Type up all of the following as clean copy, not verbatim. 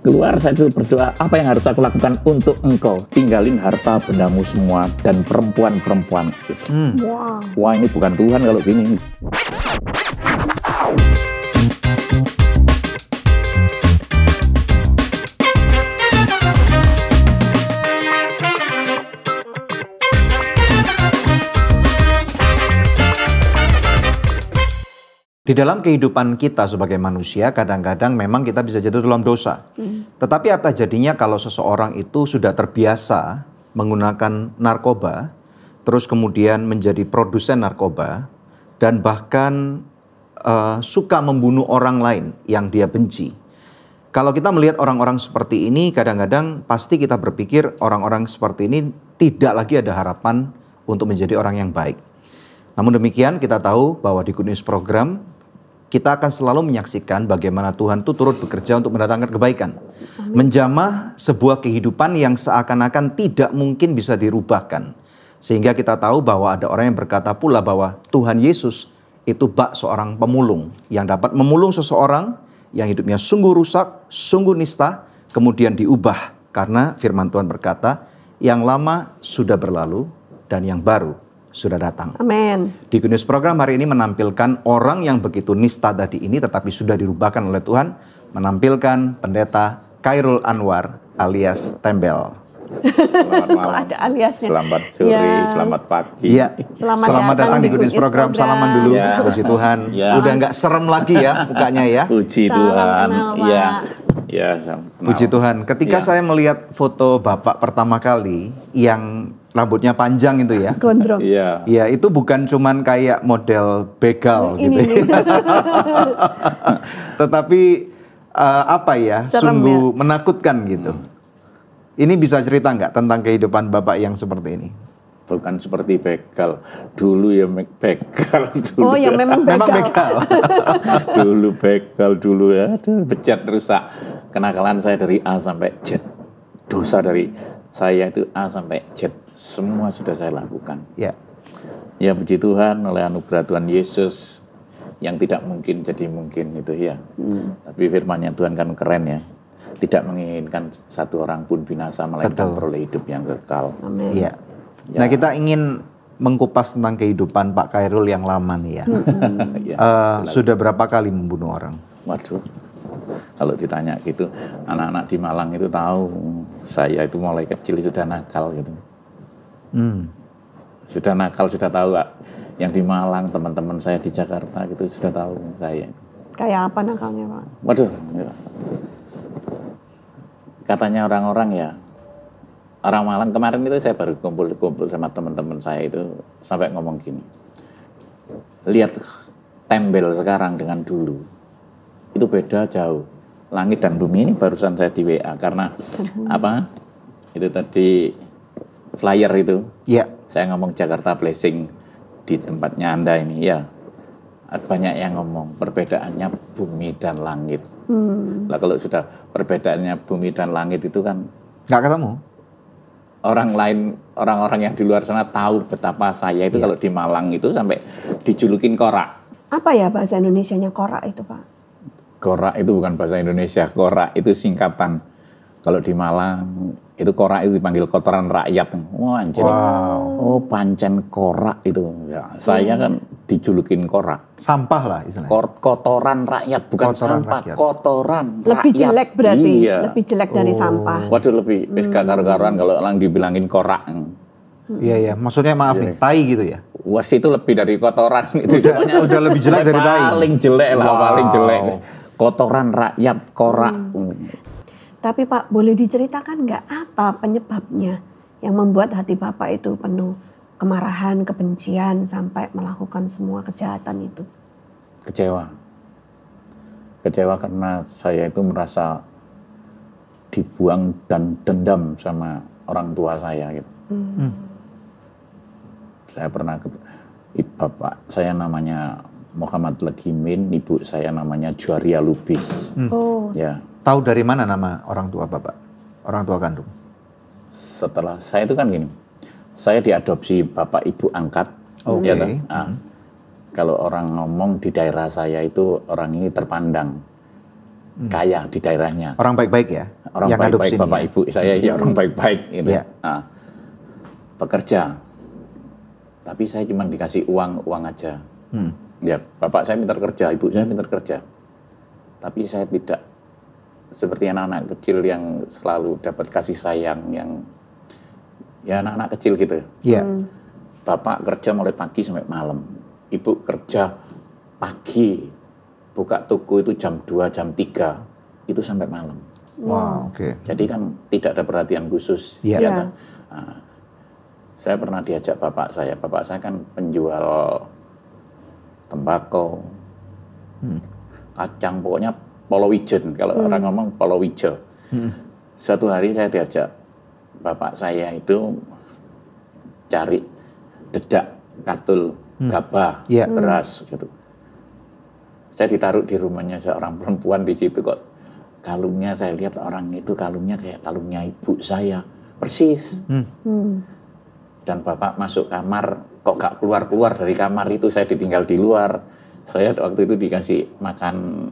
Keluar saya dulu berdoa, apa yang harus aku lakukan untuk engkau? Tinggalin harta bendamu semua dan perempuan-perempuan gitu. Wow. Wah, ini bukan Tuhan kalau gini. Di dalam kehidupan kita sebagai manusia, kadang-kadang memang kita bisa jatuh dalam dosa. Tetapi apa jadinya kalau seseorang itu sudah terbiasa menggunakan narkoba, terus kemudian menjadi produsen narkoba, dan bahkan suka membunuh orang lain yang dia benci. Kalau kita melihat orang-orang seperti ini, kadang-kadang pasti kita berpikir orang-orang seperti ini tidak lagi ada harapan untuk menjadi orang yang baik. Namun demikian, kita tahu bahwa di Good News Program, kita akan selalu menyaksikan bagaimana Tuhan itu turut bekerja untuk mendatangkan kebaikan. Menjamah sebuah kehidupan yang seakan-akan tidak mungkin bisa dirubahkan. Sehingga kita tahu bahwa ada orang yang berkata pula bahwa Tuhan Yesus itu bak seorang pemulung yang dapat memulung seseorang yang hidupnya sungguh rusak, sungguh nista, kemudian diubah. Karena firman Tuhan berkata, yang lama sudah berlalu dan yang baru sudah datang. Amin. Di Good News Program hari ini menampilkan orang yang begitu nista tadi ini tetapi sudah dirubahkan oleh Tuhan, menampilkan pendeta Khairul Anwar alias Tembel. Selamat malam. Ada aliasnya. Selamat sore, Ya. selamat pagi. Iya, Selamat datang di Good News Program. Salaman dulu, Ya. puji Tuhan. Ya. Udah nggak serem lagi ya mukanya ya. Puji Salam Tuhan. kenal, Pak. Iya. Ya, salam kenal. Puji Tuhan. Ketika Ya. saya melihat foto Bapak pertama kali yang rambutnya panjang itu ya. Gondrong. Iya. Ya, itu bukan cuman kayak model begal gitu. Ini. Tetapi apa ya, Serem sungguh menakutkan gitu. Ini bisa cerita nggak tentang kehidupan Bapak yang seperti ini? Bukan seperti begal. Dulu ya begal. Dulu Oh, yang memang begal. Memang begal. Dulu begal dulu ya. Aduh, bejat rusak. Kenakalan saya dari A sampai Z. Dosa dari saya itu A sampai Z. Semua sudah saya lakukan. Ya. Ya puji Tuhan oleh anugerah Tuhan Yesus yang tidak mungkin jadi mungkin itu ya. Tapi firman-Nya Tuhan kan keren ya. Tidak menginginkan satu orang pun binasa melainkan Betul. beroleh hidup yang kekal. Amin. Iya. Nah, kita ingin mengkupas tentang kehidupan Pak Khairul yang lama nih ya. Ya, Sudah berapa kali membunuh orang? waduh. Kalau ditanya gitu, anak-anak di Malang itu tahu saya itu mulai kecil sudah nakal gitu. Sudah nakal, sudah tahu Kak. Yang di Malang, teman-teman saya di Jakarta gitu sudah tahu saya. Kayak apa nakalnya, Pak? Waduh. Ya. Katanya orang-orang ya, orang Malang kemarin itu saya baru kumpul-kumpul sama teman-teman saya itu sampai ngomong gini. Lihat Tembel sekarang dengan dulu. Itu beda jauh. Langit dan bumi ini barusan saya di WA karena apa? Itu tadi flyer itu. Iya. Saya ngomong Jakarta Blessing di tempatnya Anda ini ya. Banyak yang ngomong perbedaannya bumi dan langit. Lah kalau sudah perbedaannya bumi dan langit itu kan Nggak ketemu? orang lain, orang-orang yang di luar sana tahu betapa saya itu kalau di Malang itu sampai dijulukin korak. Apa ya bahasa Indonesianya korak itu, Pak? Korak itu bukan bahasa Indonesia, korak itu singkatan. Kalau di Malang itu korak itu dipanggil kotoran rakyat. Wah, anjir. Oh, pancen korak itu. Ya, saya kan dijulukin korak. Sampah lah istilahnya. Kotoran rakyat, bukan Kotoran sampah, rakyat. kotoran Lebih rakyat. jelek berarti. Iya. Lebih jelek dari sampah. Waduh, lebih wis gak karu-karuan kalau orang dibilangin korak. Iya, iya. Maksudnya maaf nih, tai gitu ya? Was itu lebih dari kotoran itu. Udah lebih jelek dari tai. Paling jelek lah, Wow. paling jelek. Kotoran rakyat, korak. Tapi Pak, boleh diceritakan nggak apa penyebabnya yang membuat hati Bapak itu penuh kemarahan, kebencian, sampai melakukan semua kejahatan itu? Kecewa. Kecewa karena saya itu merasa dibuang dan dendam sama orang tua saya gitu. Saya pernah bapak saya namanya Muhammad Legimin, ibu saya namanya Juaria Lubis. Oh, Ya, Tahu dari mana nama orang tua Bapak? Orang tua kandung? setelah saya itu kan gini, saya diadopsi bapak ibu angkat. Oke. Ya, toh? Ah, kalau orang ngomong di daerah saya itu orang ini terpandang. kaya di daerahnya. Orang baik-baik ya? Orang yang baik-baik, adopsi bapak ya? ibu saya ya orang baik-baik gitu. Iya. Nah, pekerja, tapi saya cuma dikasih uang aja. Ya, bapak saya pintar kerja, ibu saya pintar kerja, tapi saya tidak seperti anak-anak kecil yang selalu dapat kasih sayang, yang ya anak-anak kecil gitu. Iya. Bapak kerja mulai pagi sampai malam, ibu kerja pagi, buka toko itu jam 2, jam 3, itu sampai malam. Wow, oke. Jadi kan tidak ada perhatian khusus. Iya. Ya kan? Nah, saya pernah diajak bapak saya kan penjual tembakau, kacang, pokoknya polowijen. Kalau orang ngomong polowijo. Suatu hari saya diajak bapak saya itu cari dedak, katul, gabah, Iya. beras gitu. Saya ditaruh di rumahnya seorang perempuan di situ kok. Kalungnya saya lihat orang itu kalungnya kayak kalungnya ibu saya, persis. Dan bapak masuk kamar, kok gak keluar-keluar dari kamar itu, saya ditinggal di luar. Saya waktu itu dikasih makan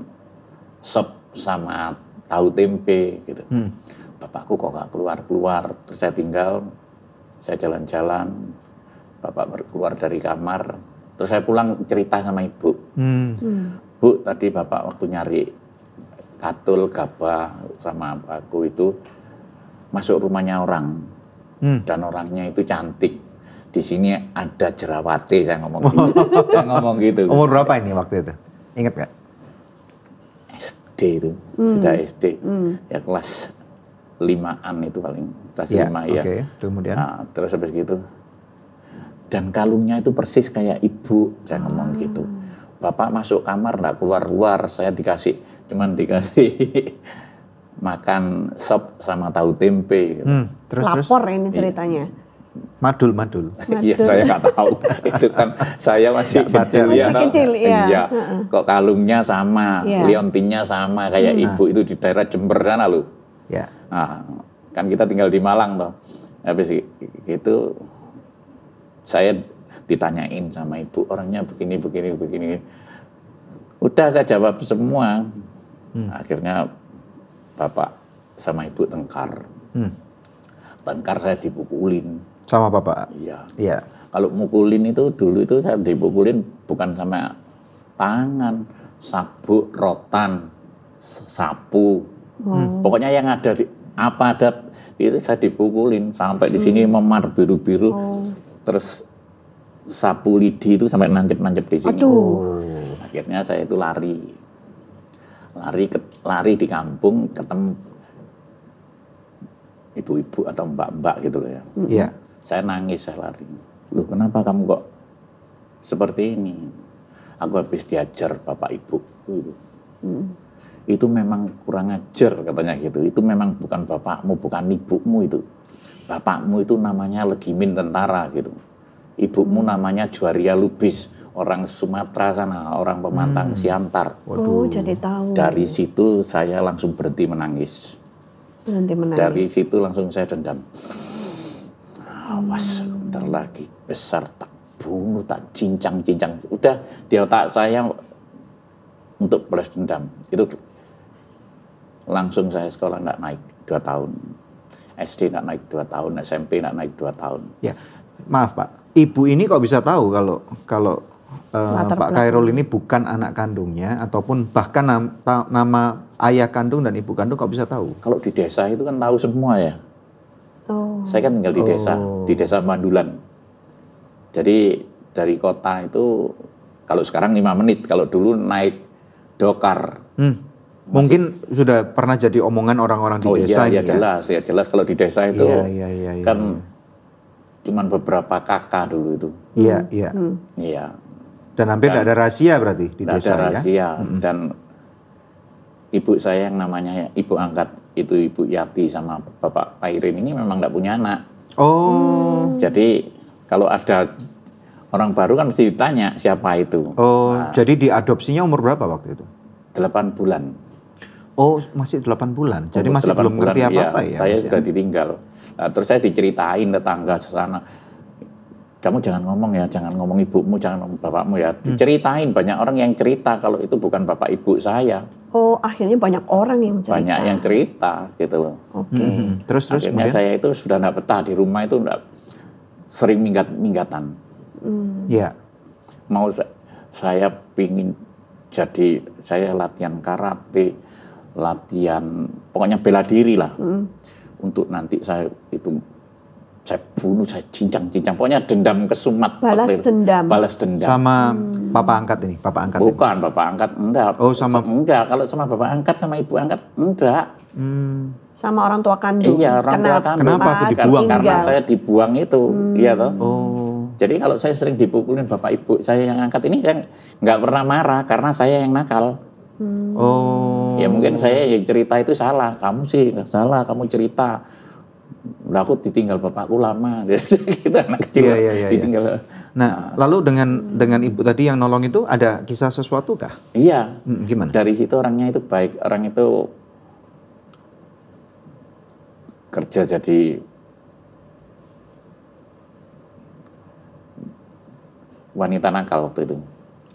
sop sama tahu tempe gitu. Bapakku kok gak keluar-keluar, terus saya tinggal, saya jalan-jalan, bapak keluar dari kamar, terus saya pulang cerita sama ibu. Bu, tadi bapak waktu nyari katul, gabah sama aku itu masuk rumahnya orang dan orangnya itu cantik. Di sini ada jerawate, saya ngomong gitu. Saya ngomong gitu. Umur berapa ini waktu itu? Ingat gak? SD itu, sudah SD. Ya kelas 5-an itu paling, kelas 5 ya. Oke, kemudian. Nah, terus habis gitu. Dan kalungnya itu persis kayak ibu, saya ngomong gitu. Bapak masuk kamar enggak keluar-keluar, saya cuman dikasih makan sop sama tahu tempe gitu. Terus. Lapor ini ceritanya. Madul. Iya, saya nggak tahu. Itu kan saya masih kecil ya. Masih kecil, iya. Iya. Kok kalungnya sama, Iya. liontinnya sama kayak ibu itu di daerah Jember sana loh. Ya. Nah, kan kita tinggal di Malang toh. Habis itu saya ditanyain sama ibu, orangnya begini. Udah saya jawab semua. Akhirnya bapak sama ibu tengkar. Tengkar, saya dipukulin. Sama bapak? Iya. Iya. Kalau mukulin itu dulu itu saya dipukulin bukan sama tangan, sabuk, rotan, sapu. Pokoknya yang ada apa ada itu saya dipukulin sampai di sini memar biru-biru. Terus sapu lidi itu sampai nancep-nancep di sini. Akhirnya saya itu lari di kampung, ketemu ibu-ibu atau mbak-mbak gitu loh ya. Iya. Saya nangis, saya lari. Loh, kenapa kamu kok seperti ini? Aku habis diajar bapak ibu. Itu memang kurang ajar katanya gitu. Itu memang bukan bapakmu, bukan ibumu itu. Bapakmu itu namanya Legimin tentara gitu. Ibumu namanya Juaria Lubis, orang Sumatera sana, orang Pemantang Siantar. Oh, jadi tahu. Dari situ saya langsung berhenti menangis. Dari situ langsung saya dendam. Awas, bentar lagi besar tak bunuh, tak cincang-cincang. Udah di otak saya untuk balas dendam. Itu langsung saya sekolah enggak naik 2 tahun. SD enggak naik 2 tahun, SMP enggak naik 2 tahun. Ya, maaf Pak. Ibu ini kok bisa tahu kalau Pak Khairul ini bukan anak kandungnya ataupun bahkan nama ayah kandung dan ibu kandung kok bisa tahu? Kalau di desa itu kan tahu semua ya. Saya kan tinggal di desa Mandulan. Jadi dari kota itu kalau sekarang 5 menit, kalau dulu naik dokar. Mungkin sudah pernah jadi omongan orang-orang di desa ini ya. Ya jelas kalau di desa itu kan iya. cuman beberapa kakak dulu itu. Iya. Iya. Dan hampir tidak ada rahasia berarti di desa ada rahasia. ya? Dan ibu saya yang namanya ibu angkat itu Ibu Yati sama Bapak Pairin ini memang tidak punya anak. Jadi kalau ada orang baru kan mesti ditanya siapa itu. Jadi diadopsinya umur berapa waktu itu? 8 bulan. Oh, masih 8 bulan. Jadi masih belum ngerti apa-apa ya? Saya sudah ditinggal. Nah, terus saya diceritain tetangga sana. kamu jangan ngomong ya, jangan ngomong ibumu, jangan ngomong bapakmu ya. Diceritain, banyak orang yang cerita kalau itu bukan bapak ibu saya. Oh, akhirnya banyak orang yang cerita. Banyak yang cerita gitu loh. Oke. Terus Akhirnya kemudian? saya itu sudah tidak betah di rumah itu, sering minggat-minggatan. Iya. Mau saya pingin jadi, saya latihan karate, latihan pokoknya bela diri lah. Untuk nanti saya bunuh, saya cincang-cincang, pokoknya dendam kesumat. Balas dendam. Balas dendam. Sama papa angkat ini, papa angkat. Bukan bapak angkat, enggak. Oh, sama- enggak, kalau sama bapak angkat sama ibu angkat enggak. Sama orang tua kandung. Iya, orang tua kandung. Kenapa aku dibuang? Karena saya dibuang itu, iya toh. Oh. Jadi kalau saya sering dipukulin bapak ibu saya yang angkat ini, saya nggak pernah marah karena saya yang nakal. Oh. Ya mungkin saya yang cerita itu salah, kamu sih nggak salah, kamu cerita. Udah aku ditinggal bapakku lama, gitu anak kecil Iya. ditinggal. Nah, lalu dengan ibu tadi yang nolong itu ada kisah sesuatu kah? Iya. Gimana? Dari situ orangnya itu baik, orang itu kerja jadi wanita nakal waktu itu,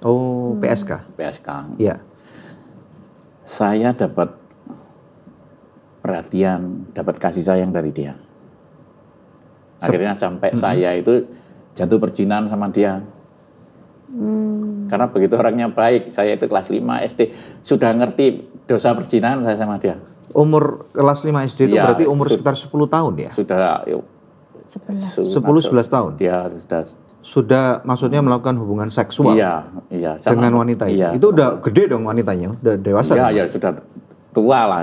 Oh, PSK. PSK. Iya. Saya dapat perhatian, dapat kasih sayang dari dia. Akhirnya sampai saya itu jatuh perjinahan sama dia. Karena begitu orangnya baik, saya itu kelas 5 SD, sudah ngerti dosa perjinahan saya sama dia. Umur kelas 5 SD itu Iya, berarti umur sekitar 10 tahun ya? Sudah 10-11 tahun? Dia sudah, Sudah maksudnya melakukan hubungan seksual iya, sama, dengan wanita iya. itu udah gede dong wanitanya, udah dewasa. Iya, dong, ya Mas? sudah tua lah,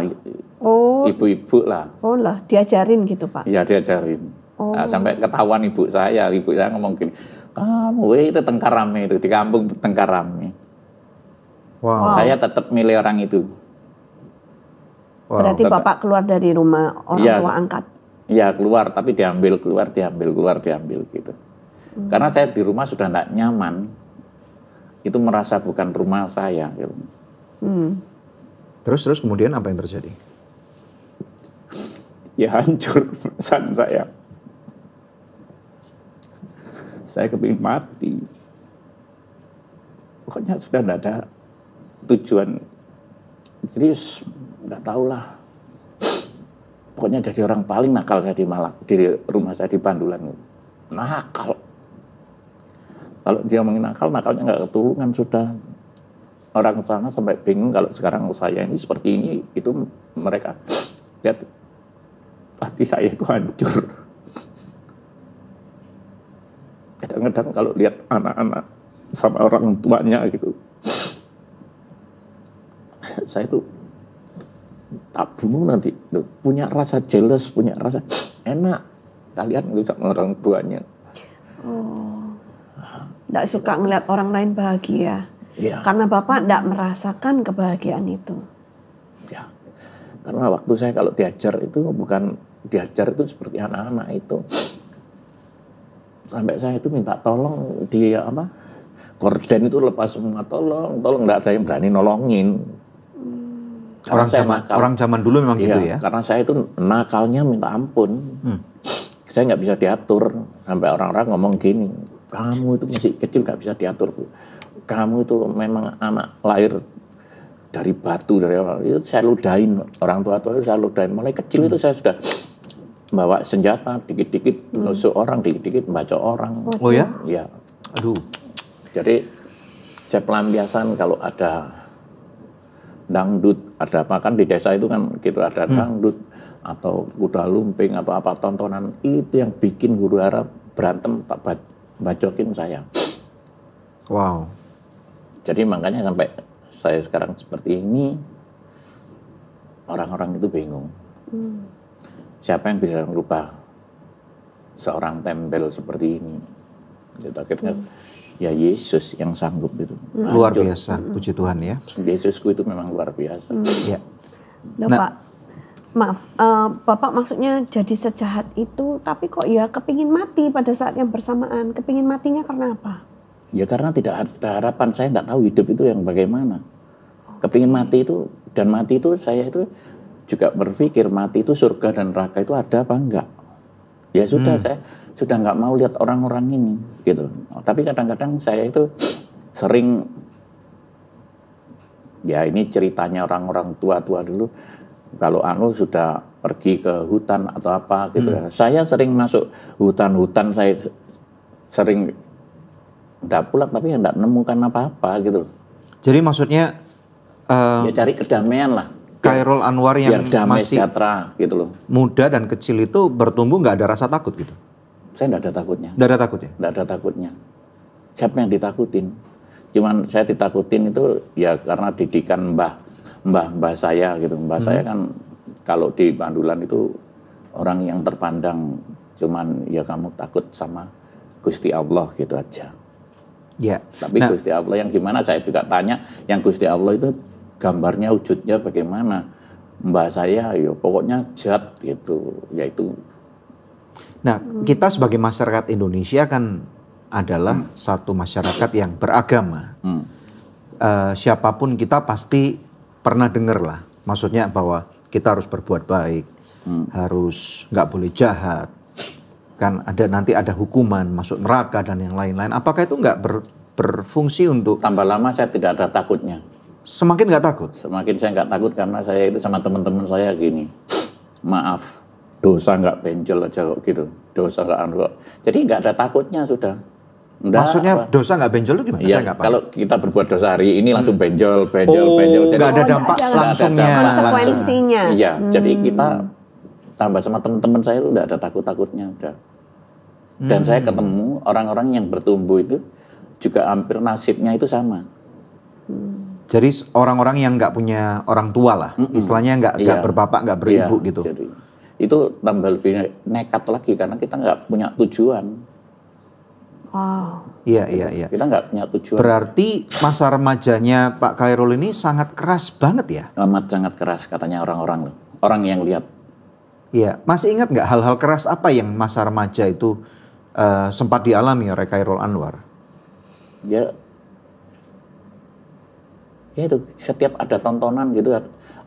Oh, ibu-ibu lah. oh lah, diajarin gitu Pak. Iya diajarin. Nah, sampai ketahuan ibu saya ngomong gini, kamu itu tengkar rame itu, di kampung tengkar rame. Wow. Saya tetap milih orang itu. Wow. Berarti Bapak keluar dari rumah orang Iya. tua angkat. Iya keluar, tapi diambil gitu. Karena saya di rumah sudah tidak nyaman, itu merasa bukan rumah saya. Gitu. Terus kemudian apa yang terjadi? Ya hancur perasaan saya. Saya kepingin mati. Pokoknya sudah tidak ada tujuan. Jadi nggak tahulah. Pokoknya jadi orang paling nakal saya di rumah saya di Pandulan. Nakal. Kalau dia mengenakal, nakalnya nggak ketulungan sudah. Orang sana sampai bingung kalau sekarang saya ini seperti ini, itu mereka lihat hati saya itu hancur. Kadang-kadang kalau lihat anak-anak sama orang tuanya gitu, saya itu tak bunuh nanti. Punya rasa jealous, punya rasa enak kalian itu sama orang tuanya. Nggak suka ngeliat orang lain bahagia. Iya. Karena Bapak nggak merasakan kebahagiaan itu. Ya, karena waktu saya kalau diajar itu bukan diajar itu seperti anak-anak itu. Sampai saya itu minta tolong dia korden itu lepas semua, tolong nggak ada yang berani nolongin. Orang zaman dulu memang Iya, gitu ya. karena saya itu nakalnya minta ampun. Saya nggak bisa diatur, sampai orang-orang ngomong gini, kamu itu masih kecil nggak bisa diatur, Bu. Kamu itu memang anak lahir dari batu, dari awal. Itu saya ludahin, orang tua itu saya ludahin. Mulai kecil itu saya sudah bawa senjata, dikit-dikit nusuk orang, dikit-dikit membacok orang. Oh ya? Iya. Aduh. Jadi saya pelampiasan kalau ada dangdut, ada apa kan di desa itu kan gitu, ada dangdut atau kuda lumping atau apa tontonan, itu yang bikin huru hara berantem tak bacokin saya. Wow. Jadi makanya sampai saya sekarang seperti ini, orang-orang itu bingung. Siapa yang bisa merubah seorang tembel seperti ini? Jadi akhirnya ya Yesus yang sanggup itu. Luar Hancur. biasa, puji Tuhan ya. Yesusku itu memang luar biasa. Ya. Loh, Pak, maaf, Bapak maksudnya jadi sejahat itu, tapi kok ya kepingin mati pada saat yang bersamaan. Kepingin matinya karena apa? Ya karena tidak ada harapan, saya nggak tahu hidup itu yang bagaimana. Kepingin mati itu, dan mati itu saya itu juga berpikir mati itu surga dan neraka itu ada apa enggak. Ya sudah, saya sudah nggak mau lihat orang-orang ini gitu. Tapi kadang-kadang saya itu sering, ya ini ceritanya orang-orang tua-tua dulu, kalau sudah pergi ke hutan atau apa gitu ya. Saya sering masuk hutan-hutan, saya sering nggak pulang tapi ya nggak nemukan apa-apa gitu. Jadi maksudnya Ya cari kedamaian lah. Khairul Anwar yang Biar damai masih sejahtera gitu loh. muda dan kecil itu bertumbuh nggak ada rasa takut gitu? Saya nggak ada takutnya. Nggak ada takut ya? Nggak ada takutnya. Siapa yang ditakutin? Cuman saya ditakutin itu ya karena didikan mbah saya gitu. Mbah saya kan kalau di Bandulan itu orang yang terpandang, cuman ya kamu takut sama Gusti Allah gitu aja. Ya. Tapi Gusti Allah yang gimana, saya juga tanya, yang Gusti Allah itu gambarnya, wujudnya bagaimana? Mbah saya ya pokoknya jat gitu, yaitu. Nah, kita sebagai masyarakat Indonesia kan adalah satu masyarakat yang beragama. Siapapun kita pasti pernah dengar lah, maksudnya bahwa kita harus berbuat baik, harus nggak boleh jahat, kan nanti ada hukuman, masuk neraka dan yang lain-lain. Apakah itu nggak berfungsi untuk? Tambah lama saya tidak ada takutnya. Semakin nggak takut? Semakin saya nggak takut karena saya itu sama teman-teman saya gini, maaf, dosa nggak benjol aja kok gitu, dosa nggak kok. Jadi nggak ada takutnya sudah. Maksudnya dosa nggak benjol itu gimana? Ya, saya nggak paham. kalau kita berbuat dosa hari ini langsung benjol. Jadi nggak ada dampak langsungnya. Konsekuensinya. Iya, jadi kita tambah sama teman-teman saya itu nggak ada takut-takutnya udah. Dan saya ketemu orang-orang yang bertumbuh itu juga hampir nasibnya itu sama. Jadi orang-orang yang nggak punya orang tua lah, istilahnya nggak berbapak, nggak beribu gitu. Jadi itu tambah lebih nekat lagi karena kita nggak punya tujuan. Wow. Iya. Kita nggak punya tujuan. Berarti masa remajanya Pak Khairul ini sangat keras banget ya? Amat sangat keras katanya orang-orang loh. Orang yang lihat. Iya, masih ingat nggak hal-hal keras apa yang masa remaja itu sempat dialami oleh Khairul Anwar? Ya itu setiap ada tontonan gitu,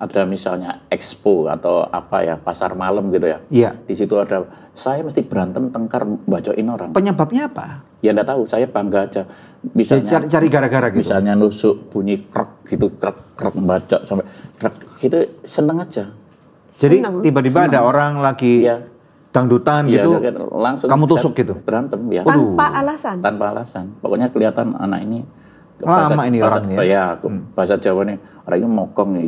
ada misalnya expo atau apa ya, pasar malam gitu ya. Iya. Di situ ada, saya mesti berantem tengkar bacoin orang. Penyebabnya apa? Ya enggak tahu, saya bangga aja. Misalnya Cari gara-gara gitu. Misalnya nusuk bunyi krek gitu, krek membaca sampai krek gitu, seneng aja. Jadi tiba-tiba ada orang lagi dangdutan gitu, langsung kamu tusuk gitu? Berantem ya. Tanpa alasan? Tanpa alasan. Pokoknya kelihatan anak ini lama ini orangnya. Ya, bahasa Jawa nih, orang ini mokong nih,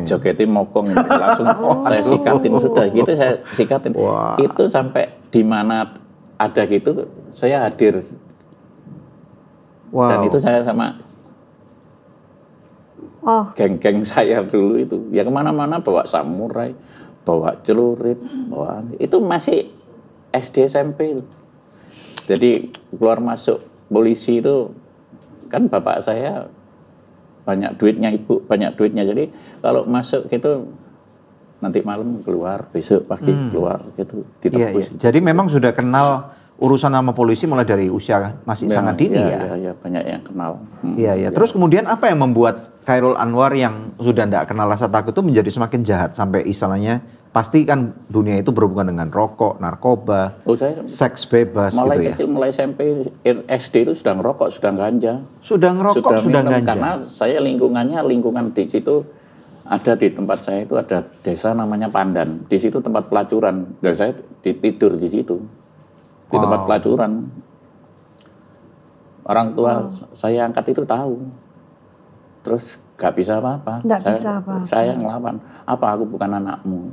jogetnya mokong nih. Langsung saya sikatin, sudah gitu saya sikatin. Wah. Itu sampai di mana ada gitu, saya hadir. Wow. Dan itu saya sama geng-geng saya dulu itu. Ya kemana-mana bawa samurai, bawa celurit, bawa itu masih SD SMP. Jadi keluar masuk polisi itu, kan bapak saya banyak duitnya, ibu banyak duitnya, jadi kalau masuk gitu nanti malam keluar, besok pagi keluar gitu ditebus. Iya. Jadi memang sudah kenal urusan sama polisi mulai dari usia masih sangat dini ya. Iya, banyak yang kenal. Iya. Terus kemudian apa yang membuat Khairul Anwar yang sudah tidak kenal rasa takut itu menjadi semakin jahat sampai istilahnya pasti kan dunia itu berhubungan dengan rokok, narkoba, seks bebas gitu ya. Mulai kecil, mulai SMP, SD itu sudah ngerokok, sudah ganja. Sudah ngerokok, sudah ganja. Karena saya lingkungan di situ ada, di tempat saya itu ada desa namanya Pandan. Di situ tempat pelacuran dan saya tidur di situ. Di tempat pelacuran. Orang tua saya angkat itu tahu. Terus gak bisa apa-apa. Saya ngelawan. Apa aku bukan anakmu?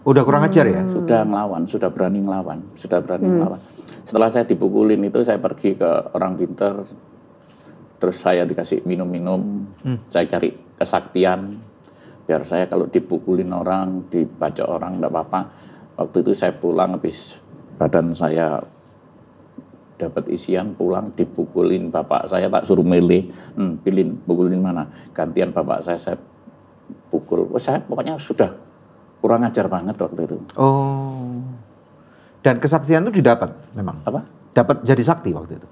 Udah kurang ajar ya? Sudah ngelawan, sudah berani ngelawan. Setelah saya dipukulin itu, saya pergi ke orang pintar. Terus saya dikasih minum-minum. Saya cari kesaktian. Biar saya kalau dipukulin orang, dibaca orang, enggak apa-apa. Waktu itu saya pulang habis badan saya dapat isian, pulang dipukulin bapak saya, tak suruh milih, pukulin mana, gantian bapak saya pukul. Saya pokoknya sudah kurang ajar banget waktu itu. Oh, dan kesaktian itu didapat memang? Apa? Dapat jadi sakti waktu itu?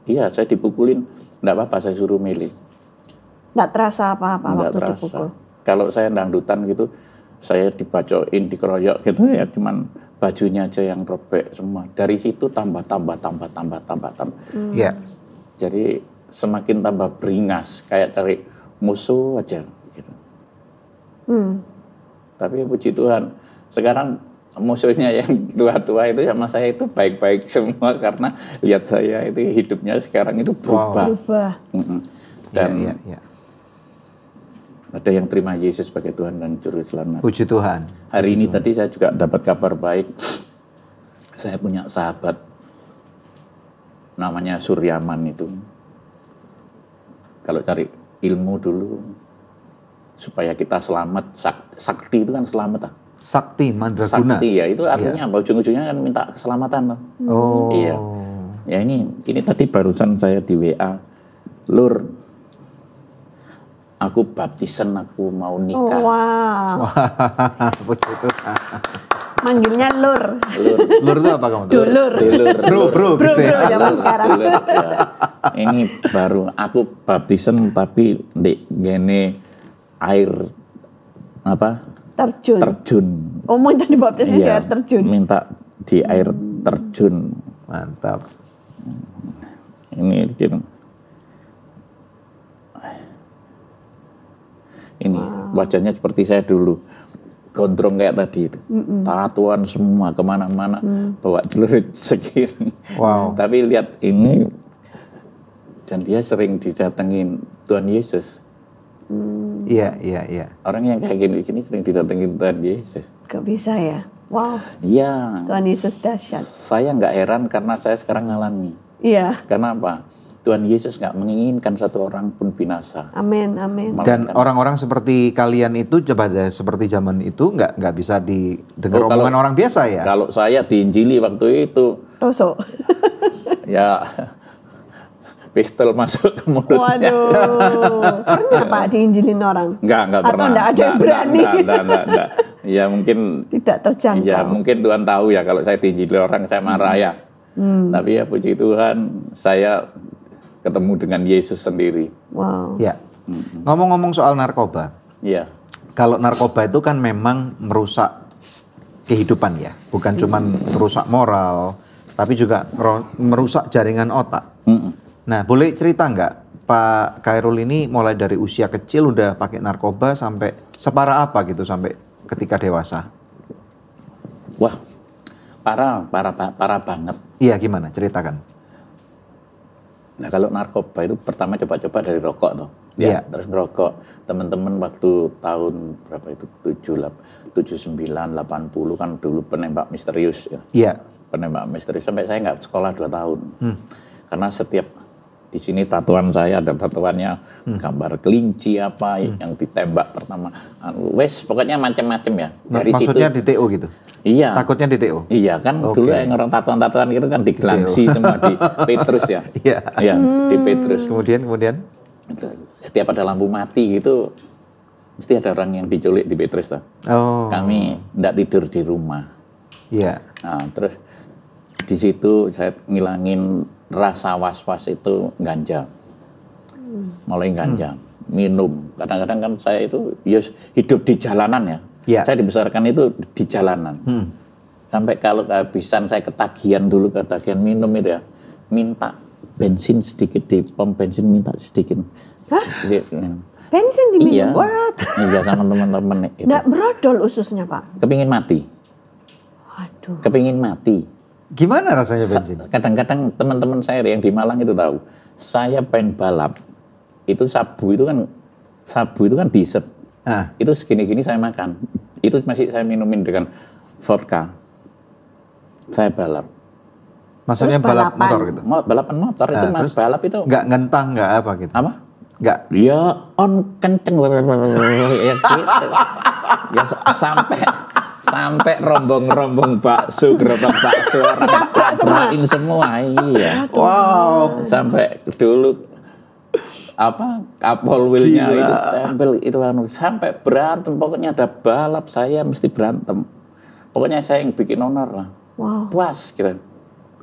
Iya, saya dipukulin, enggak apa-apa, saya suruh milih. Enggak terasa apa-apa waktu dipukul? Kalau saya dangdutan gitu, saya dibacoin, dikeroyok gitu ya, cuman bajunya aja yang robek semua. Dari situ tambah. Iya. Jadi semakin tambah beringas, kayak cari musuh aja gitu. Tapi puji Tuhan, sekarang musuhnya yang tua-tua itu sama saya itu baik-baik semua karena lihat saya itu hidupnya sekarang itu berubah. Dan Iya. ada yang terima Yesus sebagai Tuhan dan Juru Selamat. Puji Tuhan. Hari ini tadi saya juga dapat kabar baik. Saya punya sahabat namanya Suryaman itu. Kalau cari ilmu dulu supaya kita selamat, sakti itu kan selamat. Sakti mandraguna. Sakti ya itu artinya apa? Ujung-ujungnya kan minta keselamatan. Oh. Iya. Ya ini tadi barusan saya di WA, Lur, aku baptisan, aku mau nikah. Wow. Puji Tuhan. Manggilnya Lur. Lur itu apa kamu? Dulur. Bro gitu ya. Zaman sekarang. Dulur, ya. Ini baru aku baptisan tapi di gene air apa? Terjun. Oh, minta dibaptisnya di air terjun. Minta di air terjun. Mantap. Ini wajahnya seperti saya dulu, gondrong kayak tadi itu, tatuan semua kemana-mana, bawa celurit segini. Wow. Tapi lihat ini, dan dia sering didatengin Tuhan Yesus. Iya. Orang yang kayak gini sering didatengin Tuhan Yesus. Gak bisa ya? Wow. Iya. Tuhan Yesus dahsyat. Saya nggak heran karena saya sekarang ngalami. Iya. Karena apa? Tuhan Yesus nggak menginginkan satu orang pun binasa. Amin. Dan orang-orang seperti kalian itu pada seperti zaman itu nggak bisa didengar omongan orang biasa ya? Kalau saya diinjili waktu itu, Tosok. ya pistol masuk ke mulutnya. Waduh. Pernah Pak diinjilin orang? Enggak pernah. Atau enggak ada yang berani? Enggak. Ya mungkin Tidak terjangkau. ya mungkin Tuhan tahu ya kalau saya diinjili orang saya marah ya. Tapi ya puji Tuhan saya ketemu dengan Yesus sendiri. Wow. Ya. Ngomong-ngomong soal narkoba. Iya. Kalau narkoba itu kan memang merusak kehidupan ya, bukan cuma merusak moral, tapi juga merusak jaringan otak. Nah, boleh cerita nggak Pak Khairul ini mulai dari usia kecil udah pakai narkoba sampai separah apa gitu sampai ketika dewasa? Wah, parah banget. Iya, gimana? Ceritakan. Nah, kalau narkoba itu pertama coba-coba dari rokok tuh. Iya. Terus ngerokok. Teman-teman waktu tahun berapa itu 79, 80 kan dulu penembak misterius ya. Iya. Penembak misterius sampai saya nggak sekolah 2 tahun. Karena setiap di sini tatuan saya ada tatuannya gambar kelinci apa yang ditembak pertama. Wes pokoknya macam-macam ya. Dari Maksudnya situ, di TO gitu? Iya. Takutnya di TO? Iya kan dulu yang orang tatuan-tatuan gitu kan di Gelangsi semua di Petrus ya. Iya. Iya, di Petrus. Kemudian? Setiap ada lampu mati gitu mesti ada orang yang diculik di Petrus tuh. Oh. Kami enggak tidur di rumah. Iya. Nah, terus di situ saya ngilangin rasa was-was itu ganja. Mulai ganja, minum. Kadang-kadang kan saya itu hidup di jalanan ya. Yeah. Saya dibesarkan itu di jalanan. Sampai kalau kehabisan saya ketagihan minum itu ya. Minta bensin sedikit di pom bensin, minta sedikit. Hah? Bensin diminum? Iya. What? Iya sama teman-teman itu. Nggak brodol ususnya Pak? Kepingin mati. Waduh. Kepingin mati. Gimana rasanya bensin? Kadang-kadang teman-teman saya yang di Malang itu tahu. Saya pengen balap. Itu sabu itu kan diisep. Itu segini-gini saya makan. Itu masih saya minumin dengan vodka. Saya balap. Maksudnya Terus balap balapan. motor gitu? Balapan motor itu mas terus balap itu. Nggak ngentang, nggak apa gitu? Apa? Nggak. Ya on kenceng. Ya gitu. Ya sampai rombong-rombong bakso, gerobak bakso orang tabrakin semua. Iya. Wow. Sampai dulu kapol wheelnya itu tempel itu sampai berantem, pokoknya ada balap saya mesti berantem. Pokoknya saya yang bikin onar lah. Wow. Puas gitu.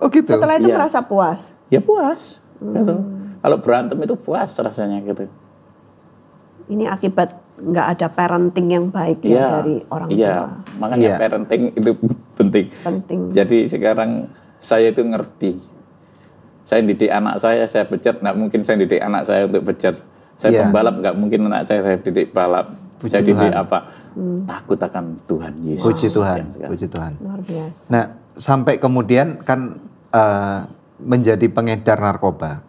Oh gitu? Setelah itu Iya. merasa puas? Ya puas. Gitu. Kalau berantem itu puas rasanya gitu. Ini akibat nggak ada parenting yang baik ya dari orang tua. Iya, makanya parenting itu penting. Penting. Jadi sekarang saya itu ngerti. Saya didik anak saya pecat, nggak mungkin saya didik anak saya untuk pecat. Saya pembalap, nggak mungkin anak saya didik balap. Saya didik apa? Takut akan Tuhan Yesus. Puji Tuhan, puji Tuhan. Luar biasa. Nah, sampai kemudian kan menjadi pengedar narkoba.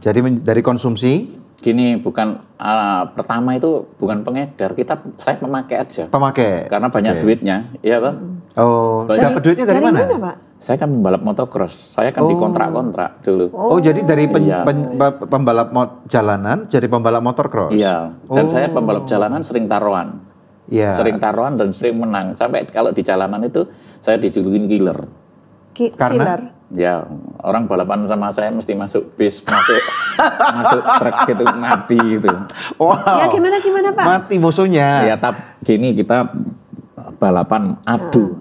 Jadi dari konsumsi. Gini, bukan pertama itu bukan pengedar, saya pemakai aja. Pemakai. Karena banyak duitnya, iya toh? Oh, dapat duitnya dari mana? Pak? Saya kan pembalap motocross, saya kan dikontrak-kontrak dulu. Oh, jadi dari pembalap jalanan jadi pembalap motorcross. Iya, dan saya pembalap jalanan sering taruhan. Iya. Sering taruhan dan sering menang. Sampai kalau di jalanan itu saya dijulukin killer. Karena? Ya, orang balapan sama saya mesti masuk bis, masuk truk gitu, mati gitu. Wow. Ya gimana Pak? Mati musuhnya. Ya, kita balapan adu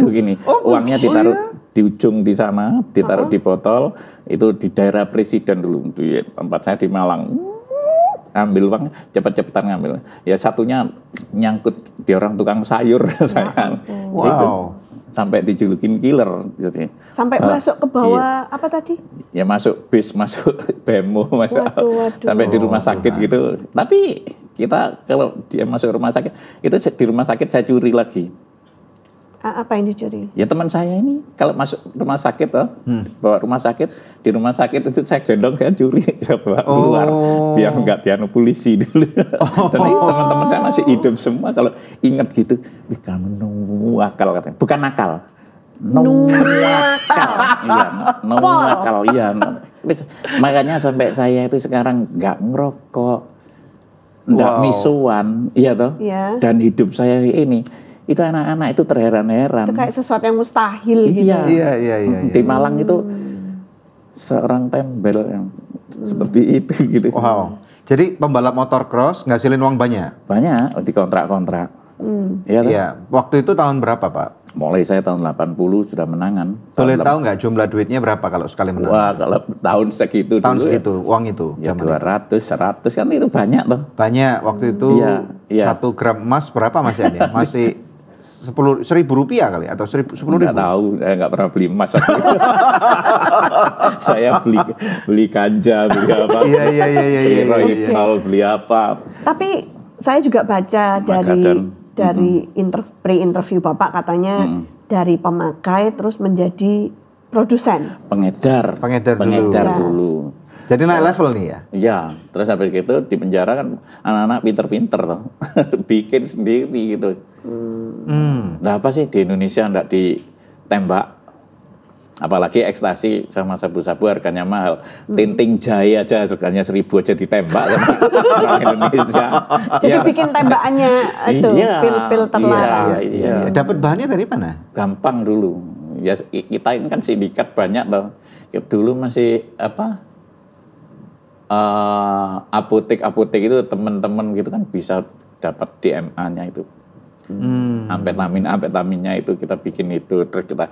gini. Uangnya ditaruh di ujung di sana, ditaruh di botol, itu di daerah Presiden dulu, di tempat saya di Malang. Ambil uang, cepet-cepetan ngambil. Ya satunya nyangkut di orang tukang sayur saya. Wow. Itu, sampai dijulukin killer. Jadi, sampai masuk ke bawah apa tadi? Ya masuk bis, masuk bemo, masuk Waduh. sampai di rumah sakit gitu. Tapi kita kalau dia masuk rumah sakit, itu di rumah sakit saya curi lagi. Apa yang dicuri? Ya teman saya ini kalau masuk rumah sakit bawa rumah sakit, di rumah sakit itu saya gendong, saya curi, saya bawa keluar biar nggak dianu polisi dulu. Dan teman-teman saya masih hidup semua, kalau ingat gitu, kamu nunggu akal katanya, bukan nakal. Akal, iya. Makanya sampai saya itu sekarang nggak ngerokok, nggak misuan, iya toh. Yeah. Dan hidup saya ini. Itu anak-anak itu terheran-heran. Itu kayak sesuatu yang mustahil gitu. Iya. Di Malang itu seorang tembel yang seperti itu gitu. Wow. Jadi pembalap motocross ngasilin uang banyak? Banyak, di kontrak-kontrak. Iya. Waktu itu tahun berapa, Pak? Mulai saya tahun 80 sudah menangan. Boleh tahu nggak jumlah duitnya berapa kalau sekali menang? Wah, kalau tahun segitu tahun dulu segitu, uang itu? Ya 200, 100 kan itu banyak loh. Banyak, waktu itu 1 gram emas berapa Mas Ian ya? Masih 10.000 rupiah kali atau 10.000? Nggak tahu, saya nggak pernah beli emas. Saya beli ganja, beli apa? Iya. Beli apa? Tapi saya juga baca dari pre-interview Bapak katanya dari pemakai terus menjadi produsen. Pengedar dulu. Jadi naik level nih ya? Iya, terus habis itu di penjara kan anak-anak pinter-pinter toh. Bikin sendiri gitu. Nah apa sih di Indonesia enggak ditembak? Apalagi ekstasi sama sabu-sabu harganya mahal. Tinting Jaya aja harganya 1.000 aja ditembak sama orang Indonesia. Jadi bikin tembakannya itu pil-pil terlarang. Iya. Dapat bahannya dari mana? Gampang dulu. Ya kita ini kan sindikat banyak toh. Dulu masih apotek itu teman-teman gitu kan bisa dapat DMA-nya itu. Amfetaminnya itu kita bikin itu, terus kita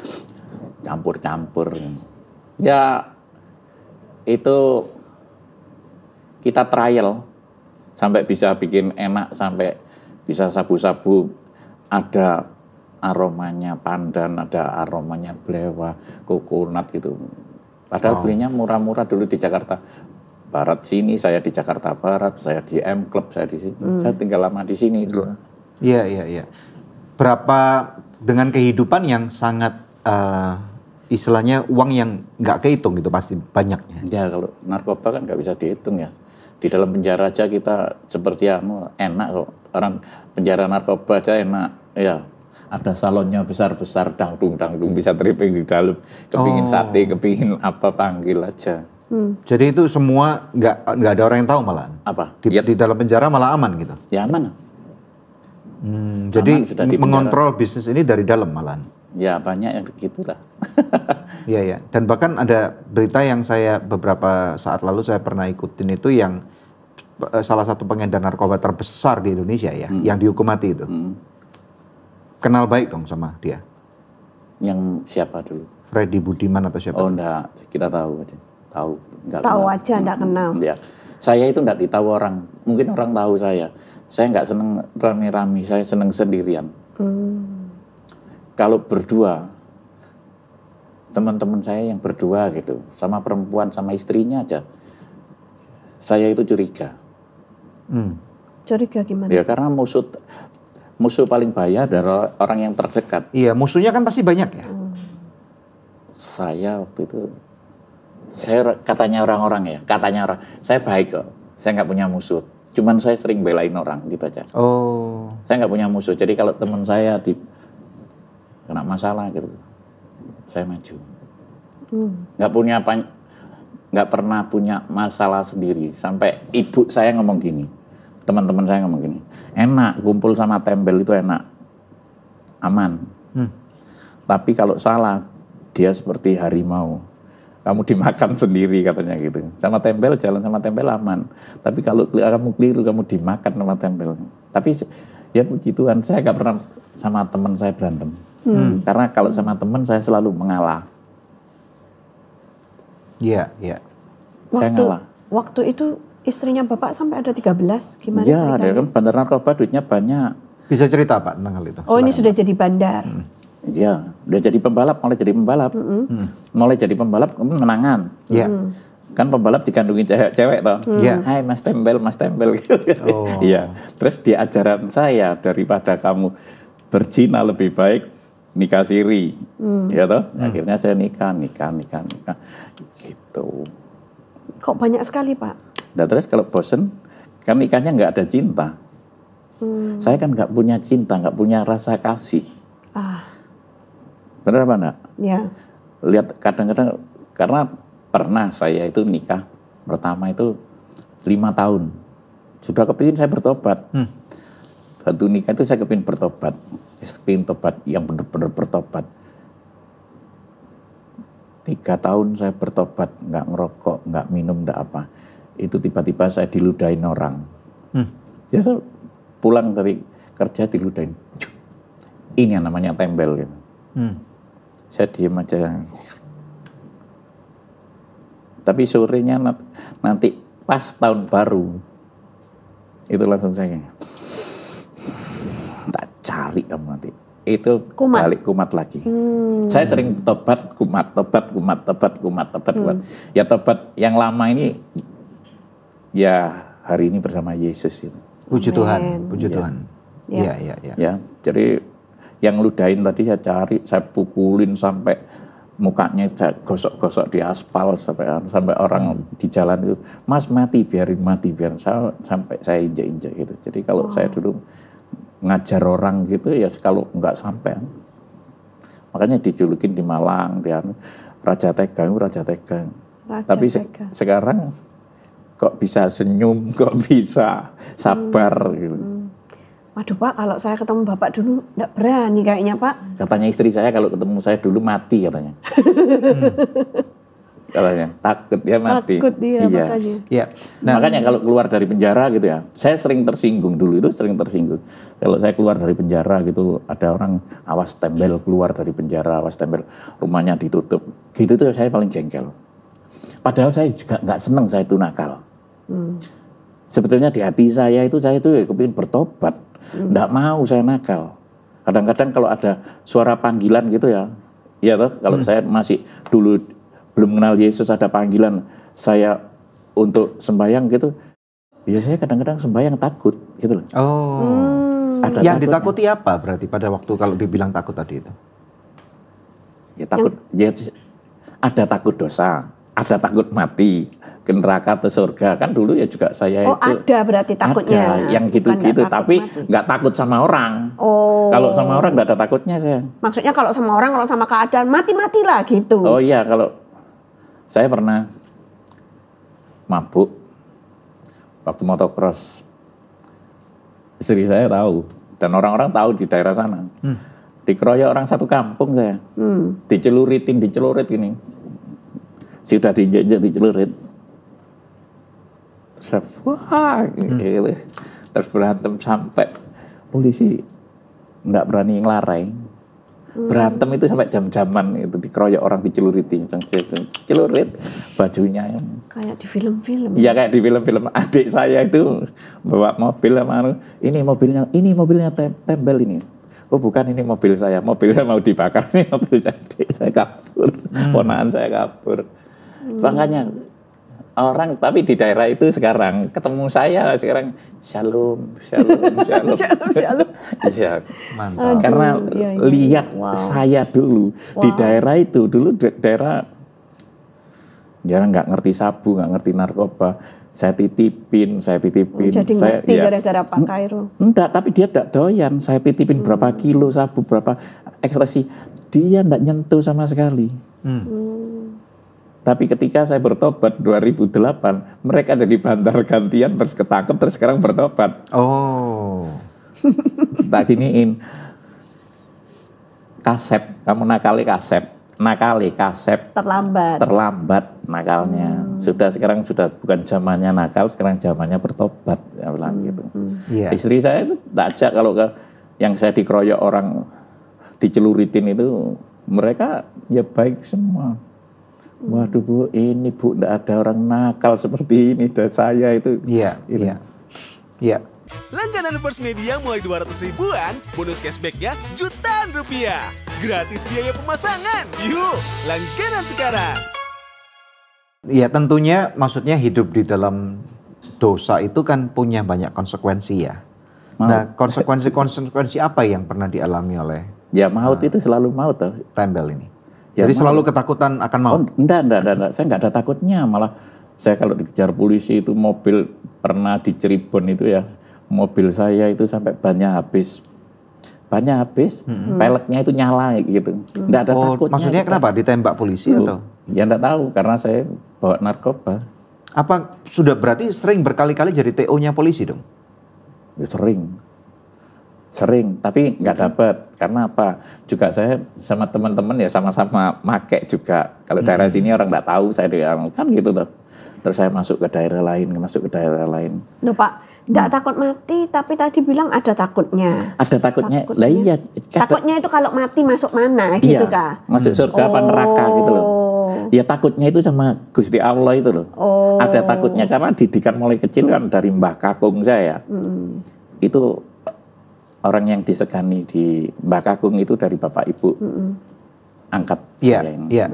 campur-campur. Ya itu kita trial sampai bisa bikin enak, sampai bisa sabu-sabu ada aromanya pandan, ada aromanya belewa, kokonat gitu. Padahal belinya murah-murah dulu di Jakarta Barat sini, saya di Jakarta Barat, saya di M Club, saya di sini. Saya tinggal lama di sini dulu. Iya. Berapa dengan kehidupan yang sangat istilahnya uang yang nggak kehitung gitu pasti banyaknya. Ya kalau narkoba kan nggak bisa dihitung ya. Di dalam penjara aja kita seperti enak kok. Orang penjara narkoba aja enak. Ya ada salonnya besar-besar, dangdung bisa tripping di dalam. Kepingin sate, kepingin apa panggil aja. Jadi itu semua nggak ada orang yang tahu malahan. Apa? Di dalam penjara malah aman gitu. Ya aman. Jadi mengontrol bisnis ini dari dalam malahan. Ya banyak yang begitulah. Iya. Dan bahkan ada berita yang saya beberapa saat lalu saya pernah ikutin itu yang salah satu pengedar narkoba terbesar di Indonesia ya, yang dihukum mati itu. Kenal baik dong sama dia. Yang siapa dulu? Freddy Budiman atau siapa? Oh enggak, kita tahu aja. Tahu aja, enggak kenal. Ya. Saya itu nggak ditahu orang. Mungkin orang tahu saya. Saya nggak seneng rame-rame, saya seneng sendirian. Kalau berdua, teman-teman saya yang berdua gitu, sama perempuan, sama istrinya aja, saya itu curiga. Curiga gimana? Ya karena musuh paling bahaya adalah orang yang terdekat. Iya, musuhnya kan pasti banyak ya. Saya waktu itu, katanya orang, saya baik kok, saya nggak punya musuh. Cuman saya sering belain orang gitu aja. Oh. Saya nggak punya musuh. Jadi kalau teman saya kena masalah gitu, saya maju. Nggak pernah punya masalah sendiri. Sampai ibu saya ngomong gini, teman-teman saya ngomong gini, enak kumpul sama tembel itu enak, aman. Tapi kalau salah, dia seperti harimau. Kamu dimakan sendiri katanya gitu. Sama tembel, jalan sama tembel aman. Tapi kalau kamu keliru, kamu dimakan sama tembel. Tapi ya puji Tuhan, saya gak pernah sama teman saya berantem. Karena kalau sama teman saya selalu mengalah. Iya, iya. Saya ngalah. Waktu itu istrinya Bapak sampai ada 13, gimana Ya, ceritanya? dia kan bandar narkoba duitnya banyak. Bisa cerita Pak tentang hal itu? Oh, ini Silakan. sudah jadi bandar. Ya, udah jadi pembalap, mulai jadi pembalap. Mulai jadi pembalap, kemudian menangan. Iya. Kan pembalap digandungin cewek toh. Iya. Hai Mas Tembel gitu. Oh. Iya. Terus di ajaran saya, daripada kamu berzina lebih baik nikah siri. Ya toh. Akhirnya saya nikah. Gitu. Kok banyak sekali, Pak? Dan terus kalau bosen, kan nikahnya nggak ada cinta. Saya kan nggak punya cinta, nggak punya rasa kasih. Benar apa enggak? Ya. Lihat kadang-kadang, karena pernah saya itu nikah pertama itu 5 tahun. Sudah kepingin saya bertobat. Waktu nikah itu saya kepingin bertobat. Kepingin tobat yang benar-benar bertobat. 3 tahun saya bertobat, nggak ngerokok, nggak minum, nggak apa. Itu tiba-tiba saya diludahin orang. Ya saya pulang dari kerja diludahin. Ini yang namanya tembel gitu. Saya diem aja. Tapi sorenya nanti pas tahun baru, itu langsung saya tak cari kamu nanti. Itu balik kumat lagi. Saya sering tobat, kumat. Ya tobat yang lama ini, ya hari ini bersama Yesus itu. Puji Tuhan, puji Tuhan. Ya. Iya. Ya, jadi yang ludahin tadi saya cari, saya pukulin sampai mukanya saya gosok-gosok di aspal sampai orang di jalan itu, Mas biarin mati sampai saya injek-injek gitu. Jadi kalau saya dulu ngajar orang gitu ya kalau nggak sampai, makanya dijulukin di Malang dia Raja Tega. Tapi sekarang kok bisa senyum, kok bisa sabar gitu. Waduh Pak, kalau saya ketemu Bapak dulu enggak berani kayaknya Pak. Katanya istri saya kalau ketemu saya dulu mati katanya. Katanya takut dia mati. Takut dia makanya. Iya. Nah, makanya kalau keluar dari penjara gitu ya, saya sering tersinggung dulu itu Kalau saya keluar dari penjara gitu, ada orang awas tembel keluar dari penjara, awas tembel rumahnya ditutup. Gitu tuh saya paling jengkel. Padahal saya juga nggak seneng saya itu nakal. Sebetulnya di hati saya itu ya kepingin bertobat. Nggak mau saya nakal. Kadang-kadang kalau ada suara panggilan gitu ya, iya toh, kalau saya masih dulu belum mengenal Yesus ada panggilan saya untuk sembahyang gitu, ya saya kadang-kadang sembahyang takut gitu loh. Ada yang ditakuti apa berarti pada waktu kalau dibilang takut tadi itu? Ya takut, ya ada takut dosa, ada takut mati, ke neraka atau surga. Kan dulu ya juga saya itu ada berarti takutnya. Ada yang gitu-gitu, tapi nggak takut sama orang. Kalau sama orang nggak ada takutnya saya. Maksudnya kalau sama orang, kalau sama keadaan mati-matilah gitu. Oh iya, kalau saya pernah mabuk waktu motocross. Istri saya tahu dan orang-orang tahu di daerah sana. Dikeroyok orang satu kampung saya. Dicelurit ini. Sudah diinjek dicelurit. Wah, gitu. Terus berantem sampai polisi nggak berani ngelarai. Berantem itu sampai jam-jaman itu, dikeroyok orang, diceluritin, celurit bajunya. Kayak di film-film. Iya kayak di film-film. Adik saya itu bawa mobil sama ini mobilnya tembel ini. Oh bukan, ini mobil saya, mobilnya mau dibakar, ini mobil adik saya kabur, ponakan saya kabur. Makanya orang, tapi di daerah itu sekarang ketemu saya sekarang shalom. Iya. Mantap. Karena lihat saya dulu di daerah itu, dulu daerah jarang, nggak ngerti sabu, nggak ngerti narkoba. Saya titipin. Jadi saya, ngerti gara-gara Pak Khairul. Enggak, tapi dia tidak doyan. Saya titipin berapa kilo sabu, berapa ekstasi. Dia enggak nyentuh sama sekali. Tapi ketika saya bertobat 2008, mereka jadi bandar gantian, terus ketangkep, terus sekarang bertobat. Oh. Tak giniin. Kasep, kamu nakali kasep. Terlambat nakalnya. Sekarang sudah bukan zamannya nakal, sekarang zamannya bertobat. Ya bilang gitu. Yeah. Istri saya itu tak ajak kalau yang saya dikeroyok orang, diceluritin itu, mereka ya baik semua. Waduh Bu, ini Bu, enggak ada orang nakal seperti ini. Dan saya itu. Iya. Langganan First Media mulai 200 ribuan, bonus cashbacknya jutaan rupiah. Gratis biaya pemasangan. Yuk, langganan sekarang. Ya tentunya maksudnya hidup di dalam dosa itu kan punya banyak konsekuensi ya. Nah konsekuensi apa yang pernah dialami oleh Ya maut itu selalu maut. Tembel ini? Ya, Jadi selalu ketakutan akan maut? Enggak. Saya enggak ada takutnya. Malah saya kalau dikejar polisi itu, mobil pernah di Cirebon itu ya, mobil saya itu sampai bannya habis, peleknya itu nyala gitu. Enggak ada takutnya. Maksudnya kenapa? Ditembak polisi atau? Ya enggak tahu, karena saya bawa narkoba. Apa sudah berarti sering berkali-kali jadi TO-nya polisi dong? Ya sering, tapi nggak dapat. Karena apa? Juga saya sama teman-teman ya sama-sama make juga. Kalau daerah sini orang nggak tahu saya kan gitu tuh. Terus saya masuk ke daerah lain. Loh Pak, nggak takut mati, tapi tadi bilang ada takutnya. Ada takutnya. Lah iya. Takutnya itu kalau mati masuk mana gitu kah? Masuk surga apa neraka gitu loh. Ya takutnya itu sama Gusti Allah itu loh. Ada takutnya karena didikan mulai kecil kan dari Mbah Kakung saya. Itu orang yang disegani di Mbah Kakung itu dari bapak ibu angkat saya. Iya.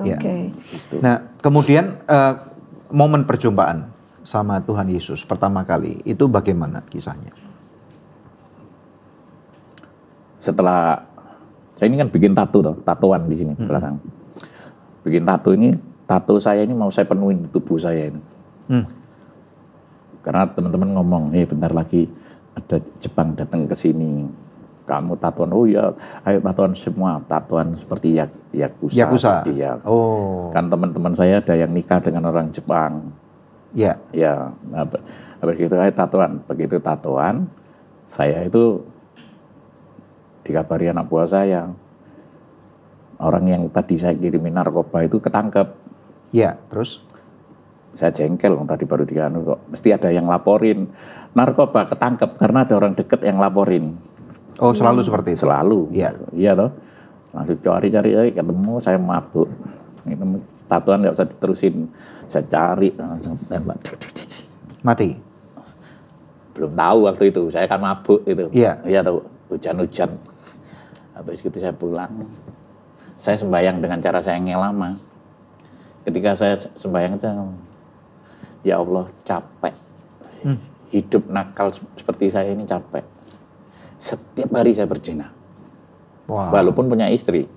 Gitu. Nah kemudian momen perjumpaan sama Tuhan Yesus pertama kali itu bagaimana kisahnya? Setelah saya ini kan bikin tatoan di sini belakang. Bikin tato saya ini mau saya penuhin di tubuh saya ini. Karena teman-teman ngomong, bentar lagi ada Jepang datang ke sini. Kamu tatoan, oh ya, ayo tatoan semua, tatoan seperti Yakuza. Iya. Oh. Kan teman-teman saya ada yang nikah dengan orang Jepang. Iya. Ya, nah, habis itu ayo tatoan. Begitu tatoan, saya itu dikabari anak buah saya. Orang yang tadi saya kirimin narkoba itu ketangkep. Iya, terus? Saya jengkel, tadi baru dikanu kok. Mesti ada yang laporin. Narkoba ketangkep karena ada orang deket yang laporin. Oh, selalu seperti itu? Selalu. Iya. Iya toh. Langsung cari-cari, ketemu, saya mabuk. Ini tatuan nggak usah diterusin. Saya cari, langsung tembak. Mati? Belum tahu waktu itu, saya kan mabuk itu. Iya. Iya tahu, hujan-hujan. Habis itu saya pulang. Saya sembahyang dengan cara saya ngelama. Ketika saya sembahyang itu, ya Allah capek. Hidup nakal seperti saya ini capek. Setiap hari saya berzina. Wow. Walaupun punya istri.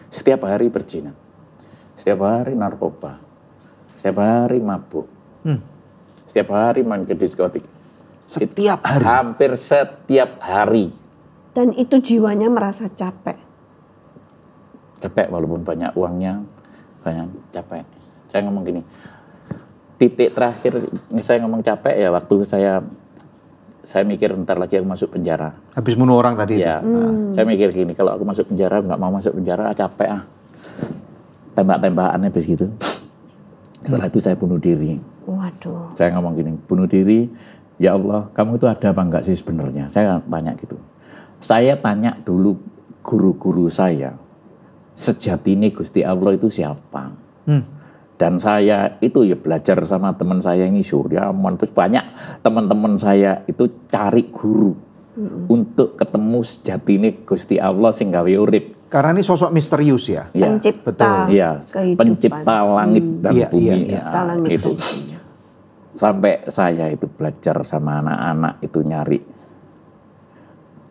Setiap hari berzina. Setiap hari narkoba. Setiap hari mabuk. Setiap hari main ke diskotik. Setiap hari? Hampir setiap hari. Dan itu jiwanya merasa capek. Capek walaupun banyak uangnya. Banyak capek. Saya ngomong gini. Titik terakhir saya ngomong capek ya waktu saya mikir ntar lagi aku masuk penjara. Habis bunuh orang tadi ya, itu? Saya mikir gini, kalau aku masuk penjara, nggak mau masuk penjara, capek Tembak-tembakannya begitu. Setelah itu saya bunuh diri. Waduh. Saya ngomong gini, bunuh diri, ya Allah, kamu itu ada apa enggak sih sebenarnya? Saya tanya gitu. Saya tanya dulu guru-guru saya, sejatine Gusti Allah itu siapa. Dan saya itu ya belajar sama teman saya ini Suryaman, terus banyak teman-teman saya itu cari guru untuk ketemu sejatine Gusti Allah sing gawe urip. Karena ini sosok misterius ya. Ya, Pencipta ya, kehidupan. pencipta langit dan bumi. Pencipta langit itu. dan bumi. Sampai saya itu belajar sama anak-anak itu nyari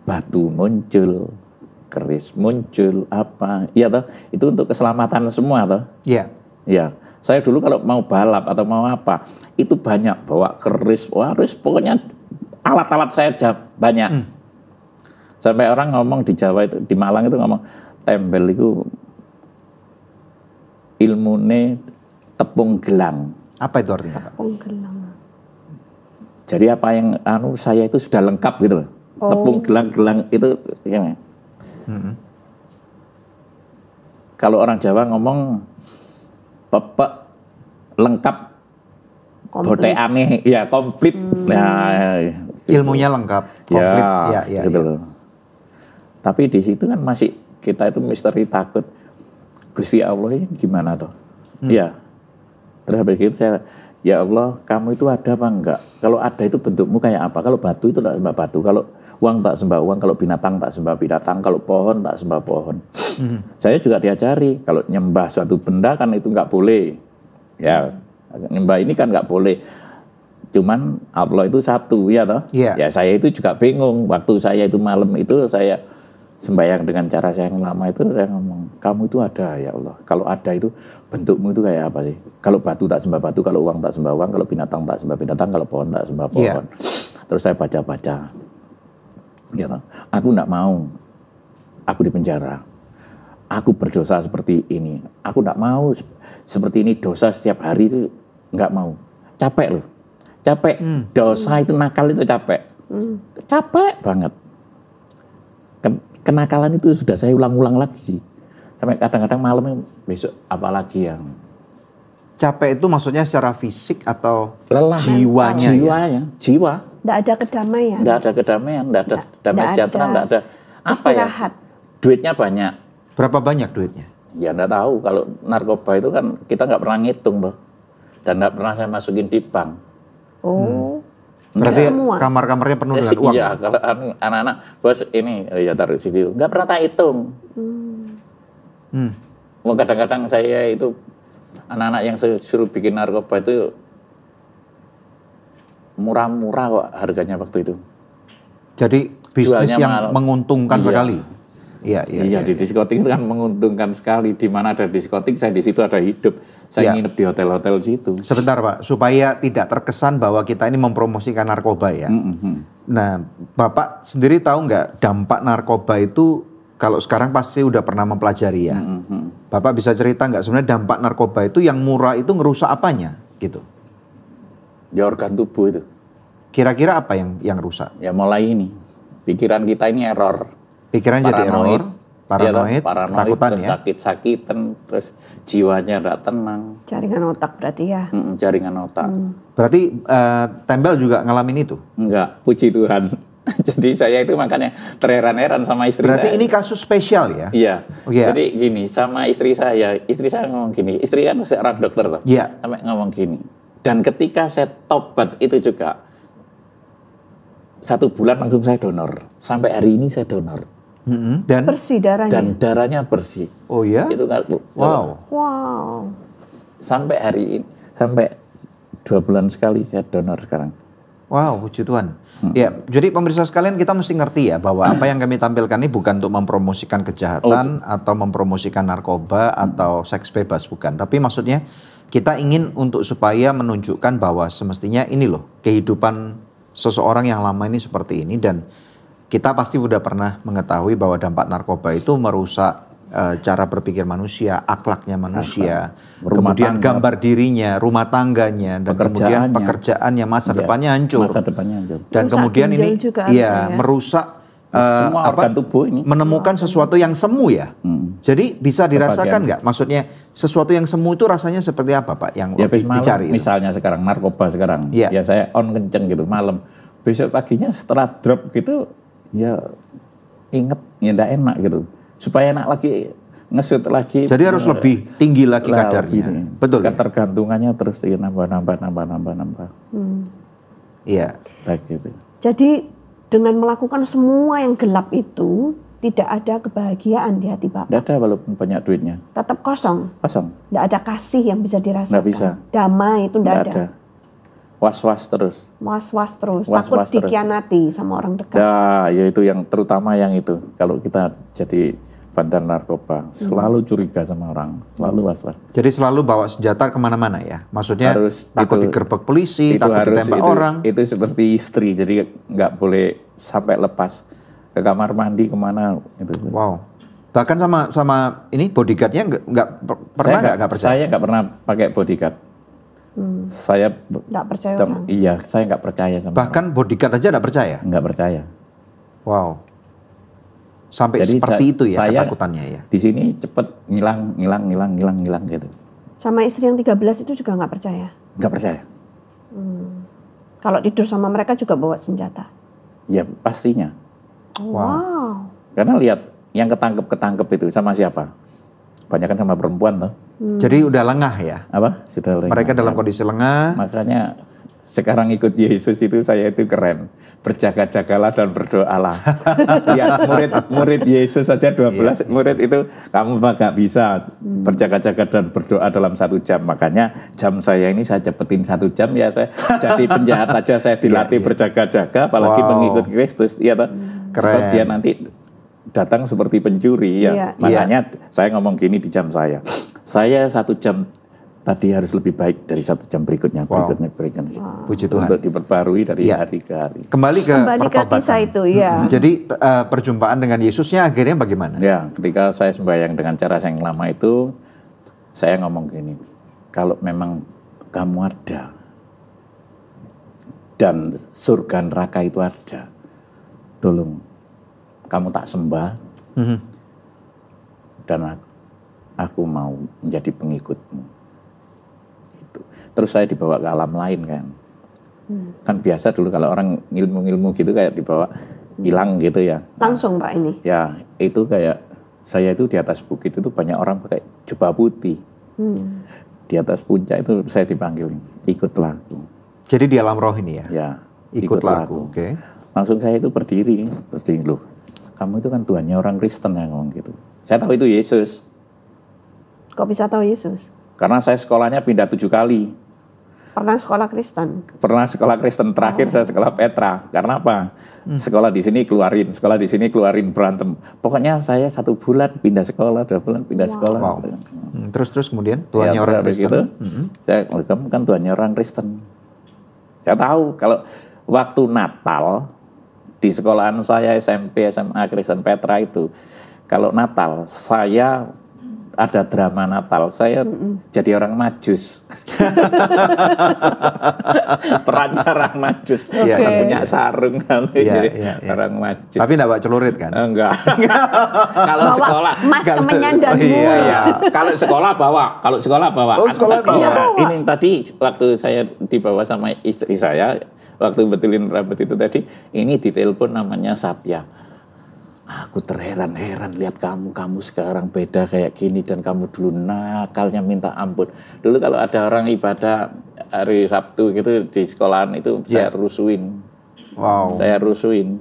batu muncul, keris muncul, apa. Iya toh, itu untuk keselamatan semua toh. Iya. Ya, saya dulu kalau mau balap atau mau apa, itu banyak bawa keris, waris, pokoknya alat-alat saya banyak. Sampai orang ngomong di Jawa itu, di Malang itu ngomong, tembel itu ilmune tepung gelang. Apa itu artinya, Pak? Tepung gelang. Jadi apa yang saya itu sudah lengkap gitu loh. Tepung gelang-gelang itu ya. Kalau orang Jawa ngomong pepek lengkap boteane ya komplit. Nah, Ilmunya lengkap, komplit. Ya, gitu loh. Tapi di situ kan masih kita itu misteri takut Gusti Allah ini gimana toh? Ya. Terus habis itu saya, ya Allah, kamu itu ada apa enggak? Kalau ada itu bentukmu kayak apa? Kalau batu itu tak sembah batu, kalau uang tak sembah uang, kalau binatang tak sembah binatang, kalau pohon tak sembah pohon. Saya juga diajari kalau nyembah suatu benda kan itu enggak boleh. Ya, nyembah ini kan enggak boleh. Cuman Allah itu satu, ya toh? Yeah. Ya saya itu juga bingung. Waktu saya itu malam itu saya sembahyang dengan cara saya yang lama itu, saya ngomong, kamu itu ada ya Allah. Kalau ada itu bentukmu itu kayak apa sih? Kalau batu tak sembah batu, kalau uang tak sembah uang, kalau binatang tak sembah binatang, kalau pohon tak sembah pohon. Terus saya baca-baca. Gitu. Aku enggak mau aku di penjara. Aku berdosa seperti ini. Aku enggak mau seperti ini dosa setiap hari itu enggak mau. Capek loh. Capek. Dosa itu nakal itu capek. Capek banget. Kenakalan itu sudah saya ulang-ulang lagi. Sampai kadang-kadang malamnya besok apalagi yang Capek itu maksudnya secara fisik atau lelah. jiwanya? Jiwa. Tidak ada kedamaian. Tidak ada kedamaian, tidak ada damai sejahtera, tidak ada apa istirahat. ya? Duitnya banyak. Berapa banyak duitnya? Ya enggak tahu. Kalau narkoba itu kan kita nggak pernah ngitung, Bang. Dan nggak pernah saya masukin di bank. Berarti semua. kamar-kamarnya penuh dengan uang? Iya, kalau anak-anak, bos ini, ya taruh situ. Nggak pernah tak hitung. Kadang-kadang saya itu, anak-anak yang suruh bikin narkoba itu, murah-murah kok harganya waktu itu. Jadi bisnis Jualnya yang mahal. menguntungkan Iya. sekali? Iya. Di diskotik itu kan menguntungkan sekali. Di mana ada diskotik, saya di situ ada hidup. Saya nginep di hotel-hotel situ. Sebentar Pak, supaya tidak terkesan bahwa kita ini mempromosikan narkoba ya. Nah, Bapak sendiri tahu nggak dampak narkoba itu kalau sekarang pasti udah pernah mempelajari ya. Bapak bisa cerita nggak sebenarnya dampak narkoba itu yang murah itu ngerusak apanya gitu? Ya organ tubuh itu. Kira-kira apa yang rusak? Ya mulai ini. Pikiran kita ini error. Pikiran jadi error, paranoid, ketakutan terus ya. sakit-sakitan, terus jiwanya tidak tenang. Jaringan otak berarti ya. Jaringan otak. Berarti Tembel juga ngalamin itu? Enggak, puji Tuhan. Jadi saya itu makanya terheran-heran sama istri Berarti saya. ini kasus spesial ya? Iya. Oh, iya. Jadi gini, sama istri saya ngomong gini, istri kan seorang dokter loh. Iya. Sampai ngomong gini. Dan ketika saya tobat itu juga 1 bulan langsung saya donor. Sampai hari ini saya donor. Dan Bersih darahnya. Dan darahnya bersih. oh ya? Itu kan Wow. Wow. sampai hari ini, sampai 2 bulan sekali saya donor sekarang. Wow, puji Tuhan. Ya, jadi pemirsa sekalian kita mesti ngerti ya bahwa apa yang kami tampilkan ini bukan untuk mempromosikan kejahatan atau mempromosikan narkoba atau seks bebas, bukan. Tapi maksudnya kita ingin untuk supaya menunjukkan bahwa semestinya ini loh kehidupan seseorang yang lama ini seperti ini, dan kita pasti udah pernah mengetahui bahwa dampak narkoba itu merusak cara berpikir manusia, akhlaknya manusia, Rumah kemudian tangga. gambar dirinya, rumah tangganya, dan kemudian pekerjaannya, masa depannya hancur. Masa depannya hancur. Dan Rusak kemudian ginjal ini juga harusnya ya. merusak Semua organ tubuh ini. menemukan sesuatu yang semu ya. Jadi bisa dirasakan nggak? Maksudnya sesuatu yang semu itu rasanya seperti apa Pak? Yang Ya malam, dicari itu? misalnya sekarang narkoba sekarang, Iya. ya saya on kenceng gitu malam. Besok paginya setelah drop gitu, ya inget, ya enggak enak gitu. Supaya enak lagi, ngesut lagi. Jadi harus lebih tinggi lagi kadarnya. Lebih, Betul. Ya? Ketergantungannya terus nambah. Iya. Baik gitu. Jadi dengan melakukan semua yang gelap itu tidak ada kebahagiaan di hati Bapak. Tidak ada walaupun banyak duitnya. Tetap kosong. Kosong. Tidak ada kasih yang bisa dirasakan. Nggak bisa. Damai itu tidak Tidak ada. ada. Was-was terus. Was-was terus. Was-was Takut terus. dikhianati sama orang dekat. Nah, yaitu yang terutama yang itu. Kalau kita jadi bandar narkoba, selalu curiga sama orang, selalu was-was. Jadi selalu bawa senjata kemana-mana ya? Maksudnya Harus takut itu- digerebek polisi, Itu takut harus ditembak itu, orang. itu seperti istri, jadi nggak boleh sampai lepas ke kamar mandi kemana itu. Wow. Bahkan sama ini bodyguardnya pernah nggak percaya? Saya nggak pernah pakai bodyguard. Saya Tidak percaya orang. iya, saya nggak percaya sama Bahkan bodyguard aja nggak percaya. orang. Nggak percaya. Wow. Sampai Jadi seperti itu ya saya ketakutannya ya. Di sini cepet ngilang gitu. Sama istri yang 13 itu juga nggak percaya. Nggak percaya. Kalau tidur sama mereka juga bawa senjata. Ya pastinya. Wow. Karena lihat yang ketangkep itu sama siapa? Banyak kan sama perempuan toh. Jadi udah lengah ya. Apa? Sudah lengah. Mereka dalam kondisi lengah. Makanya sekarang ikut Yesus itu saya itu keren. Berjaga-jagalah dan berdoalah. Lihat murid Yesus saja 12 murid itu kamu gak bisa berjaga-jaga dan berdoa dalam 1 jam. Makanya jam saya ini saya cepetin 1 jam ya, saya jadi penjahat aja saya dilatih berjaga-jaga, apalagi Wow. pengikut Kristus. Iya toh. Sebab Keren. dia nanti datang seperti pencuri ya. Iya. Makanya saya ngomong gini di jam saya. Saya 1 jam tadi harus lebih baik dari 1 jam berikutnya. Wow. Berikutnya. Puji Tuhan. Untuk diperbarui dari Iya. hari ke hari. Kembali ke pertobatan. kisah itu, ya. Jadi perjumpaan dengan Yesusnya akhirnya bagaimana? Ya, ketika saya sembahyang dengan cara yang lama itu, saya ngomong gini, kalau memang kamu ada dan surga neraka itu ada, tolong kamu tak sembah dan aku mau menjadi pengikutmu. Gitu. Terus saya dibawa ke alam lain kan. Kan biasa dulu kalau orang ilmu-ilmu gitu kayak dibawa hilang gitu ya. Langsung Pak ini. Ya itu kayak saya itu di atas bukit itu banyak orang pakai jubah putih. Di atas puncak itu saya dipanggil, ikutlah aku. Jadi di alam roh ini ya? Ya, Ikutlah aku. Oke. Langsung saya itu berdiri loh. Kamu itu kan Tuhannya orang Kristen ya ngomong gitu. Saya tahu itu Yesus. Kok bisa tahu Yesus? Karena saya sekolahnya pindah 7 kali. Pernah sekolah Kristen? Pernah sekolah Kristen, terakhir saya sekolah Petra. Karena apa? Sekolah di sini keluarin, sekolah di sini keluarin, berantem. Pokoknya saya 1 bulan pindah sekolah, 2 bulan pindah sekolah. Wow. Terus kemudian Tuhannya orang Kristen. Gitu. Saya, kamu kan Tuhannya orang Kristen. Saya tahu kalau waktu Natal di sekolahan saya SMP, SMA Kristen Petra itu, kalau Natal saya ada drama Natal, saya jadi orang Majus. Perannya orang Majus, Iya, iya, punya sarung kan, Iya, jadi iya, iya. orang Majus. Tapi enggak bawa celurit kan? Enggak. Kalau Bawa sekolah emas kemenyan dan Iya, mul. iya. Kalau sekolah bawa, Oh, sekolah bawa. Iya, ini tadi waktu saya dibawa sama istri saya, waktu betulin rambut itu tadi, ini ditelepon namanya Satya. Aku terheran-heran lihat kamu sekarang beda kayak gini dan kamu dulu nakalnya minta ampun. Dulu kalau ada orang ibadah hari Sabtu gitu di sekolahan itu saya rusuin. Wow. Saya rusuin.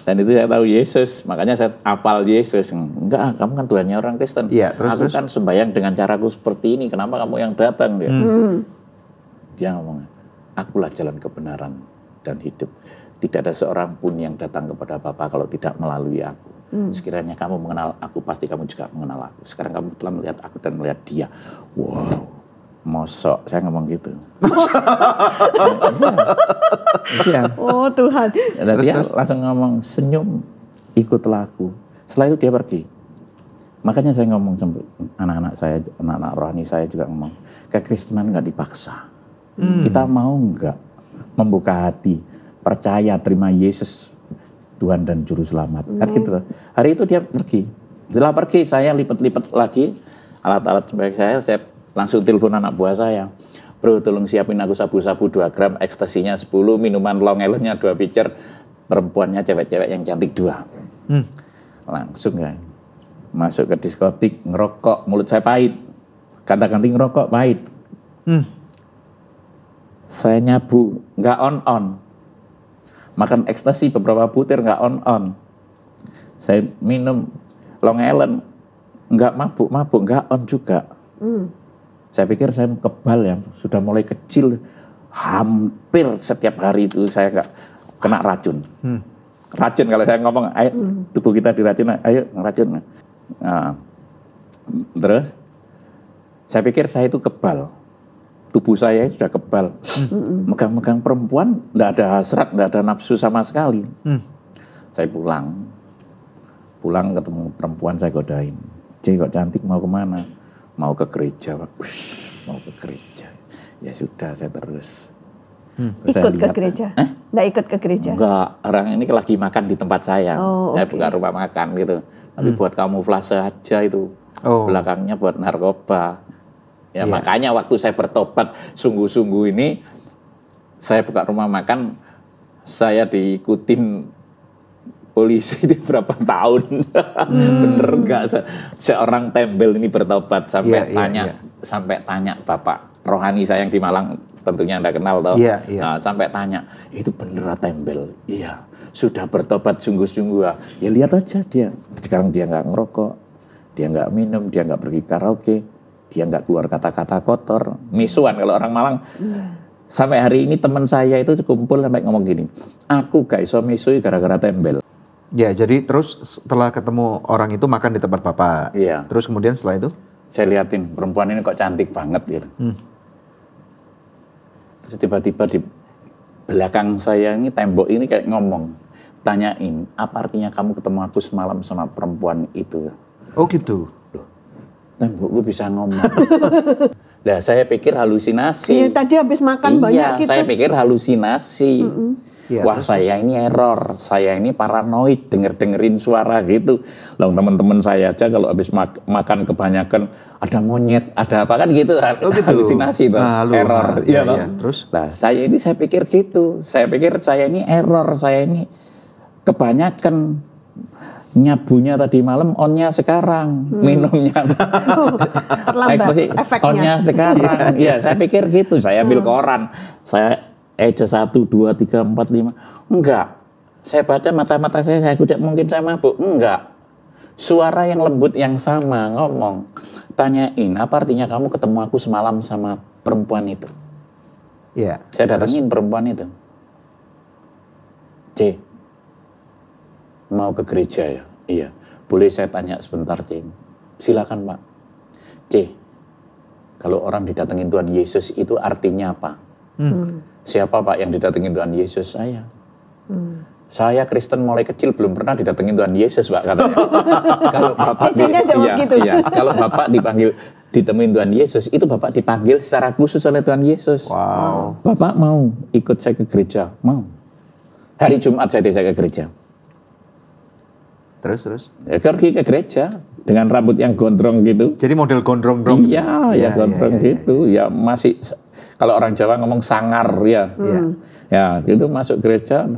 Dan itu saya tahu Yesus, makanya saya apal Yesus. Enggak, kamu kan Tuhannya orang Kristen. Iya, terus, aku terus? kan sembahyang dengan caraku seperti ini, kenapa kamu yang datang? Dia ngomong, akulah jalan kebenaran dan hidup. Tidak ada seorang pun yang datang kepada Bapa kalau tidak melalui aku. Sekiranya kamu mengenal aku, pasti kamu juga mengenal aku. Sekarang kamu telah melihat aku dan melihat dia. Wow, mosok, saya ngomong gitu. Iya. Oh Tuhan. Dan dia langsung ngomong, senyum, ikutlah aku. Setelah itu dia pergi. Makanya saya ngomong sama anak-anak saya, anak-anak rohani saya juga ngomong, kekristenan nggak dipaksa. Kita mau nggak membuka hati, percaya, terima Yesus Tuhan dan Juru Selamat. Kan gitu. Hari itu dia pergi. Setelah pergi, saya lipat-lipat lagi alat-alat sembahyang saya langsung telepon anak buah saya. Bro, tolong siapin aku sabu-sabu 2 gram, ekstasinya 10, minuman Long Island-nya 2 pitcher, perempuannya cewek-cewek yang cantik 2. Langsung kan. Masuk ke diskotik, ngerokok, mulut saya pahit. Kata-kata ngerokok pahit. Saya nyabu, nggak on-on. Makan ekstasi beberapa butir, nggak on-on. Saya minum Long Island, nggak mabuk-mabuk, nggak on juga. Saya pikir saya kebal ya, sudah mulai kecil. Hampir setiap hari itu saya nggak kena racun. Racun kalau saya ngomong, ayo tubuh kita diracun, ayo ngeracun. Nah, terus saya pikir saya itu kebal, tubuh saya sudah kebal, megang-megang perempuan, nggak ada hasrat, nggak ada nafsu sama sekali. Saya pulang ketemu perempuan, saya godain, "Cik, kok cantik, mau kemana?" "Mau ke gereja, Pak." Mau ke gereja. Ya sudah, saya terus. Ikut ke gereja? Nggak ikut ke gereja? Enggak, orang ini lagi makan di tempat saya. Saya buka rumah makan gitu. Tapi buat kamuflase aja itu. Belakangnya buat narkoba. Ya makanya waktu saya bertobat sungguh-sungguh ini, saya buka rumah makan, saya diikutin polisi di berapa tahun. Bener enggak seorang tembel ini bertobat sampai sampai tanya Bapak rohani saya yang di Malang, tentunya Anda kenal toh. Nah, sampai tanya, "Itu bener tembel?" "Iya, sudah bertobat sungguh-sungguh." Ya lihat aja dia. Sekarang dia nggak ngerokok, dia nggak minum, dia nggak pergi karaoke, dia nggak keluar kata-kata kotor. Misuan kalau orang Malang. Sampai hari ini teman saya itu kumpul sampai ngomong gini, "Aku gak iso misui gara-gara tembel." Ya, jadi terus setelah ketemu orang itu makan di tempat Bapak. Iya. Terus kemudian setelah itu? Saya liatin, perempuan ini kok cantik banget gitu. Terus tiba-tiba di belakang saya ini, tembok ini kayak ngomong, tanyain, "Apa artinya kamu ketemu aku semalam sama perempuan itu?" Oh gitu? Loh, tembok gue bisa ngomong. Nah, saya pikir halusinasi. Iya, tadi habis makan banyak gitu. Saya pikir halusinasi. Wah, saya ini error, saya ini paranoid, dengerin suara gitu. Loh, teman-teman saya aja kalau habis makan kebanyakan ada monyet, ada apa kan gitu, halusinasi tuh, error. Iya. Terus? Nah, saya pikir gitu. Saya pikir saya ini error, saya ini kebanyakan nyabunya tadi malam, onnya sekarang, minumnya terlambat efeknya. onnya sekarang. Ya, saya pikir gitu. Saya ambil koran, saya Eja 1, 2, 3, 4, 5. Enggak. Saya baca mata-mata saya kucek, mungkin saya mabuk. Enggak. Suara yang lembut yang sama ngomong. Tanyain, "Apa artinya kamu ketemu aku semalam sama perempuan itu?" Iya. Saya datengin perempuan itu. "C, mau ke gereja ya?" "Iya." "Boleh saya tanya sebentar, C?" "Silakan, Pak." "C, kalau orang didatengin Tuhan Yesus itu artinya apa?" "Siapa, Pak, yang didatengin Tuhan Yesus?" "Saya." "Saya Kristen mulai kecil belum pernah didatengin Tuhan Yesus, Pak," katanya. Kalau Bapak gitu. Kalau Bapak ditemuin Tuhan Yesus, itu Bapak dipanggil secara khusus oleh Tuhan Yesus. Wow. "Bapak mau ikut saya ke gereja?" "Mau." Hari Jumat saya ke gereja. Terus? Ya, pergi ke gereja dengan rambut yang gondrong gitu. Jadi model gondrong-dong? Iya, gondrong gitu. Ya masih, kalau orang Jawa ngomong sangar ya. Ya, gitu masuk gereja.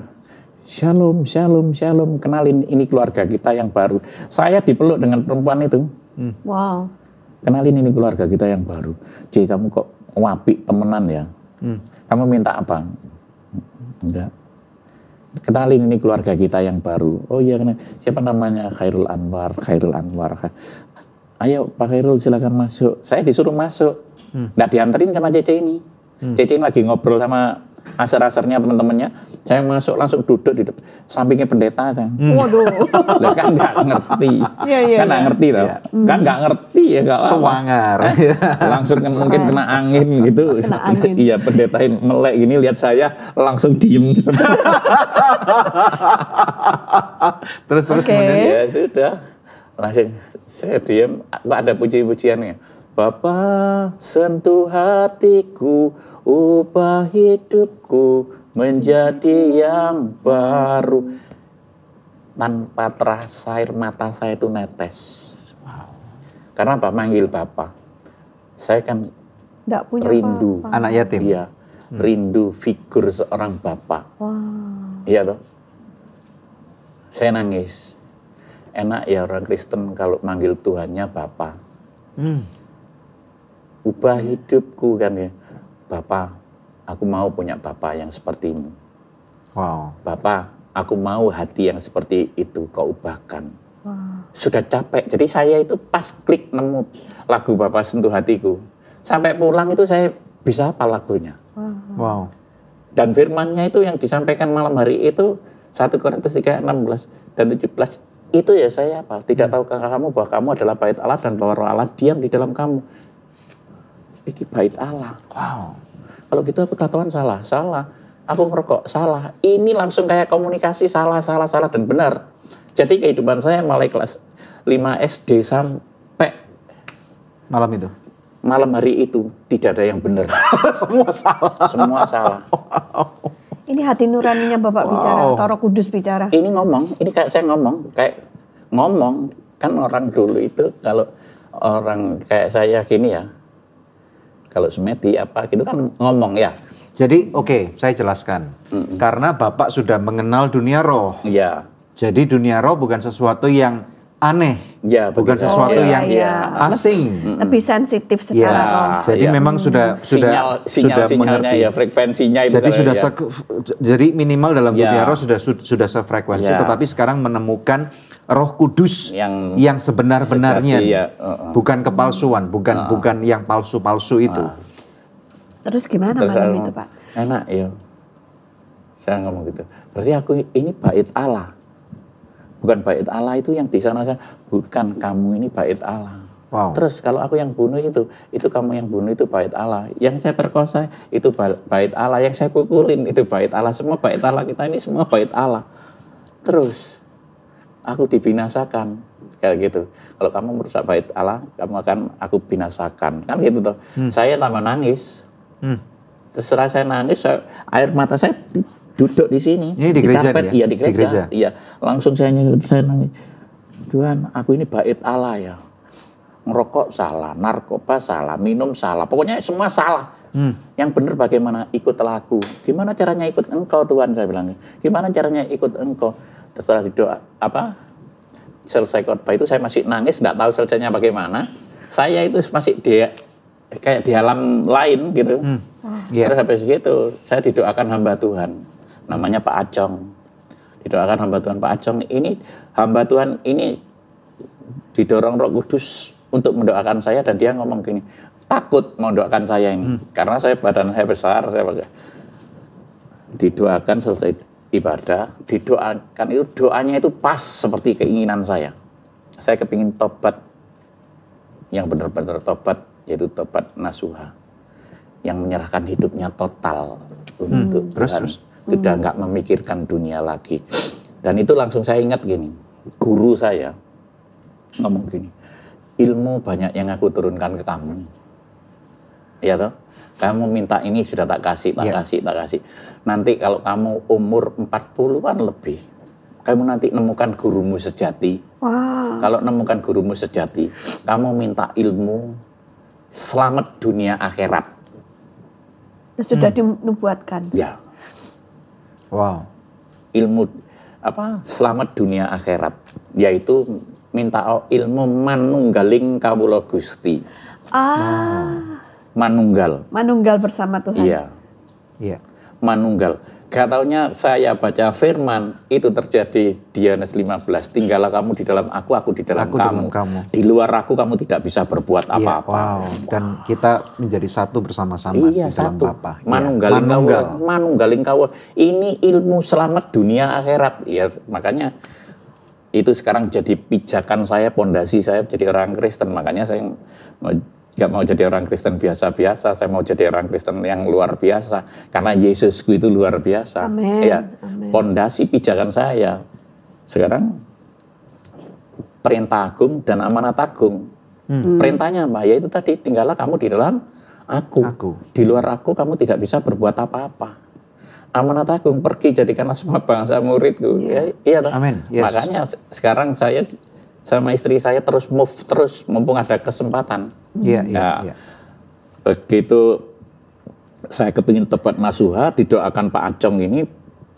Shalom, shalom, shalom. Kenalin, ini keluarga kita yang baru. Saya dipeluk dengan perempuan itu. Wow. Kenalin, ini keluarga kita yang baru. "C, kamu kok wapik temenan ya? Kamu minta apa?" "Enggak." "Kenalin, ini keluarga kita yang baru." "Oh iya, siapa namanya?" Khairul Anwar. "Ayo Pak Khairul, silakan masuk." Saya disuruh masuk. Nggak dianterin sama Cece ini. Cece ini lagi ngobrol sama asar-asarnya teman-temannya. Saya masuk langsung duduk di sampingnya pendeta. Waduh. Lah kan nggak ngerti. Iya. Kan nggak ngerti tau. Kan nggak ngerti ya. Sewangar. Langsung kan mungkin kena angin gitu. Kena angin. Iya, pendetain melek gini lihat saya langsung diem. Terus kemudian? Ya sudah. Langsung saya diem. Ada puji-pujiannya. "Bapa, sentuh hatiku, ubah hidupku menjadi yang baru." Tanpa terasa air mata saya itu netes. Wow. Karena apa? Manggil Bapak. Saya kan Nggak punya rindu. apa-apa. Anak yatim? Iya, rindu figur seorang Bapak. Wow. Iya toh. Saya nangis. enak ya orang Kristen kalau manggil Tuhannya Bapa. Ubah hidupku kan ya. Bapa, aku mau punya Bapa yang sepertimu. Wow. Bapa, aku mau hati yang seperti itu kau ubahkan. Sudah capek, jadi saya itu pas klik nemu lagu Bapa Sentuh Hatiku. Sampai pulang itu saya bisa hafal lagunya. Wow. Dan firmannya itu yang disampaikan malam hari itu 1 Korintus 3:16 dan 17 itu ya saya hafal. Tidak tahukah kamu bahwa kamu adalah bait Allah dan bahwa Roh Allah diam di dalam kamu. Iki bait Allah. Wow. Kalau gitu aku tatoan salah. Aku ngerokok salah. Ini langsung kayak komunikasi salah dan benar. Jadi kehidupan saya mulai kelas 5 SD sampai malam hari itu tidak ada yang benar. Semua salah. Ini hati nuraninya Bapak bicara, atau Roh Kudus bicara. Ini kayak saya ngomong kan orang dulu itu kalau orang kayak saya gini ya, kalau semedi apa gitu kan ngomong ya. Jadi saya jelaskan. Karena Bapak sudah mengenal dunia roh. Iya. Jadi dunia roh bukan sesuatu yang aneh. Ya, bukan begitu. sesuatu yang asing. Lebih sensitif secara roh. Jadi memang sudah sinyalnya mengerti. Ya, frekuensinya itu. Jadi jadi minimal dalam dunia roh sudah sefrekuensi. Ya. Tetapi sekarang menemukan Roh Kudus yang sebenar-benarnya, bukan kepalsuan, bukan yang palsu-palsu itu. Terus gimana malam itu Pak? Enak ya. Saya ngomong gitu. Berarti aku ini bait Allah. Bukan bait Allah itu yang di sana, bukan kamu ini bait Allah. Wow. Terus kalau aku yang bunuh itu kamu yang bunuh itu bait Allah. Yang saya perkosa itu bait Allah. Yang saya pukulin itu bait Allah. Semua bait Allah, kita ini semua bait Allah. Terus aku dibinasakan kayak gitu. Kalau kamu merusak bait Allah, kamu akan aku binasakan. Kan gitu toh. Saya tambah nangis. Terserah saya nangis, air mata saya duduk di sini. Ini di gereja karpet, ya? Iya, di gereja. Iya. Langsung saya nangis. Tuhan, aku ini bait Allah ya. Ngerokok salah, narkoba salah, minum salah. Pokoknya semua salah. Yang benar bagaimana? Ikutlah aku. Gimana caranya ikut engkau Tuhan, saya bilang. Gimana caranya ikut engkau? Terserah di doa, selesai khotbah itu saya masih nangis, nggak tahu selesainya bagaimana. Saya itu masih kayak di alam lain gitu. Terus habis gitu, saya didoakan hamba Tuhan. Namanya Pak Acong. Didoakan hamba Tuhan Pak Acong. Ini hamba Tuhan ini didorong Roh Kudus untuk mendoakan saya dan dia ngomong gini, takut mau doakan saya ini. Karena badan saya besar, didoakan selesai ibadah, didoakan itu doanya itu pas seperti keinginan saya. Saya kepingin tobat yang benar-benar tobat, yaitu tobat nasuha. Yang menyerahkan hidupnya total untuk Tuhan. Sudah nggak memikirkan dunia lagi. Dan itu langsung saya ingat gini, guru saya ngomong gini, ilmu banyak yang aku turunkan ke kamu. Ya toh? Kamu minta ini sudah tak kasih. Nanti kalau kamu umur 40-an lebih, kamu nanti nemukan gurumu sejati. Kalau nemukan gurumu sejati, kamu minta ilmu selamat dunia akhirat. Sudah dinubuatkan. Ya. Wow. Ilmu selamat dunia akhirat, yaitu minta ilmu manunggaling kawula Gusti. Manunggal bersama Tuhan. Iya. Manunggal. Gak taunya saya baca firman itu terjadi di Yohanes 15. Tinggallah kamu di dalam aku di dalam kamu. Di luar aku kamu tidak bisa berbuat apa-apa. Dan kita menjadi satu bersama-sama di dalam Bapa. Manunggaling kawula. Ini ilmu selamat dunia akhirat. Ya, makanya itu sekarang jadi pijakan saya, pondasi saya jadi orang Kristen. Makanya saya gak mau jadi orang Kristen biasa-biasa, saya mau jadi orang Kristen yang luar biasa. Karena Yesusku itu luar biasa. Amin. Ya, pondasi pijakan saya. Sekarang perintah agung dan amanat agung. Perintahnya apa? Yaitu tadi, tinggallah kamu di dalam aku. Di luar aku kamu tidak bisa berbuat apa-apa. Amanat agung, pergi jadikanlah semua bangsa muridku. Iya toh? Amin. Yes. Makanya sekarang saya sama istri saya terus mumpung ada kesempatan. Iya. Begitu saya kepingin tobat nasuha, didoakan Pak Acong ini,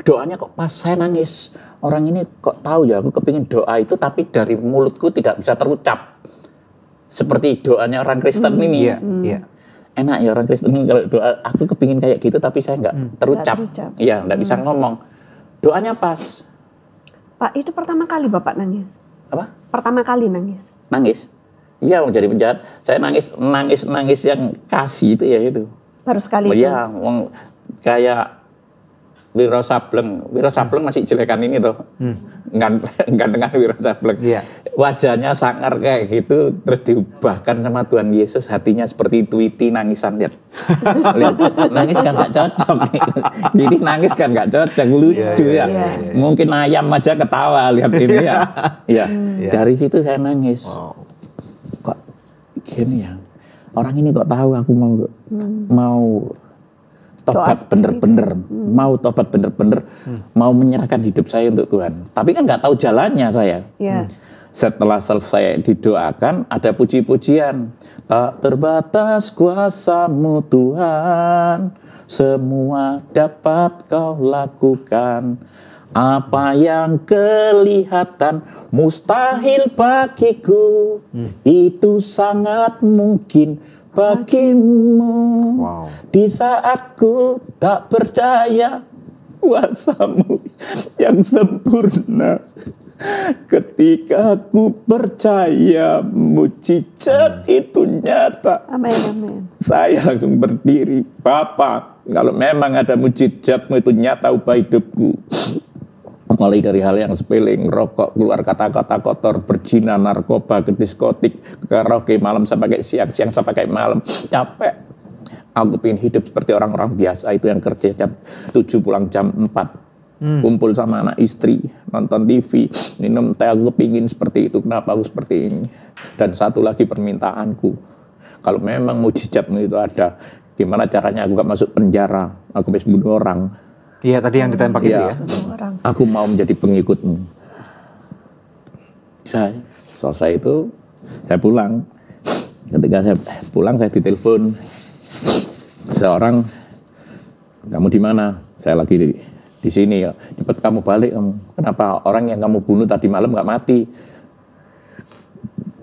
doanya kok pas saya nangis. orang ini kok tahu ya aku kepingin doa itu tapi dari mulutku tidak bisa terucap. Seperti doanya orang Kristen ini. Iya, iya. Enak ya orang Kristen kalau doa, aku kepingin kayak gitu tapi saya nggak terucap. Iya, nggak bisa ngomong. Doanya pas. Pak, itu pertama kali Bapak nangis? Apa? Pertama kali nangis? Nangis. Iya, mau jadi penjahat. Saya nangis yang kasih itu ya itu. Baru sekali Oh, itu? iya, kayak Wiro Sableng masih jelekan ini tuh, enggak dengan Wiro Sableng. Iya. Wajahnya sangar kayak gitu, terus diubahkan sama Tuhan Yesus, hatinya seperti Tweety nangisan lihat. Nangis kan nggak cocok, jadi nangis kan nggak cocok, lucu ya. Mungkin ayam aja ketawa lihat ini ya. Ya, dari situ saya nangis. Kok gini ya? Orang ini kok tahu aku mau tobat bener-bener, mau tobat bener-bener, mau menyerahkan hidup saya untuk Tuhan. Tapi kan nggak tahu jalannya saya. Setelah selesai didoakan, ada puji-pujian. Tak terbatas kuasa-Mu Tuhan, semua dapat Kau lakukan. Apa yang kelihatan mustahil bagiku, itu sangat mungkin bagimu. Di saat ku tak percaya kuasa-Mu yang sempurna, ketika ku percaya mujizat itu nyata. Amin, amin. Saya langsung berdiri, Bapak, kalau memang ada mujizat-Mu itu nyata ubah hidupku. Mulai dari hal yang sepele, ngerokok, keluar kata-kata kotor, berzina, narkoba, ke diskotik, ke karaoke, malam saya pakai siang, siang saya pakai malam, capek. Aku pengen hidup seperti orang-orang biasa itu yang kerja jam 7 pulang jam 4. Kumpul sama anak istri, nonton TV, minum teh, aku pingin seperti itu. Kenapa aku seperti ini? Dan satu lagi permintaanku, kalau memang mujizat-Mu itu ada, gimana caranya aku gak masuk penjara, aku bisa bunuh orang. Iya, tadi yang ditembak itu ya. Aku mau menjadi pengikut-Mu. Saya selesai itu, saya pulang. Ketika saya pulang, saya ditelepon seorang, kamu di mana? Saya lagi di sini ya. Cepat kamu balik. Kenapa orang yang kamu bunuh tadi malam nggak mati?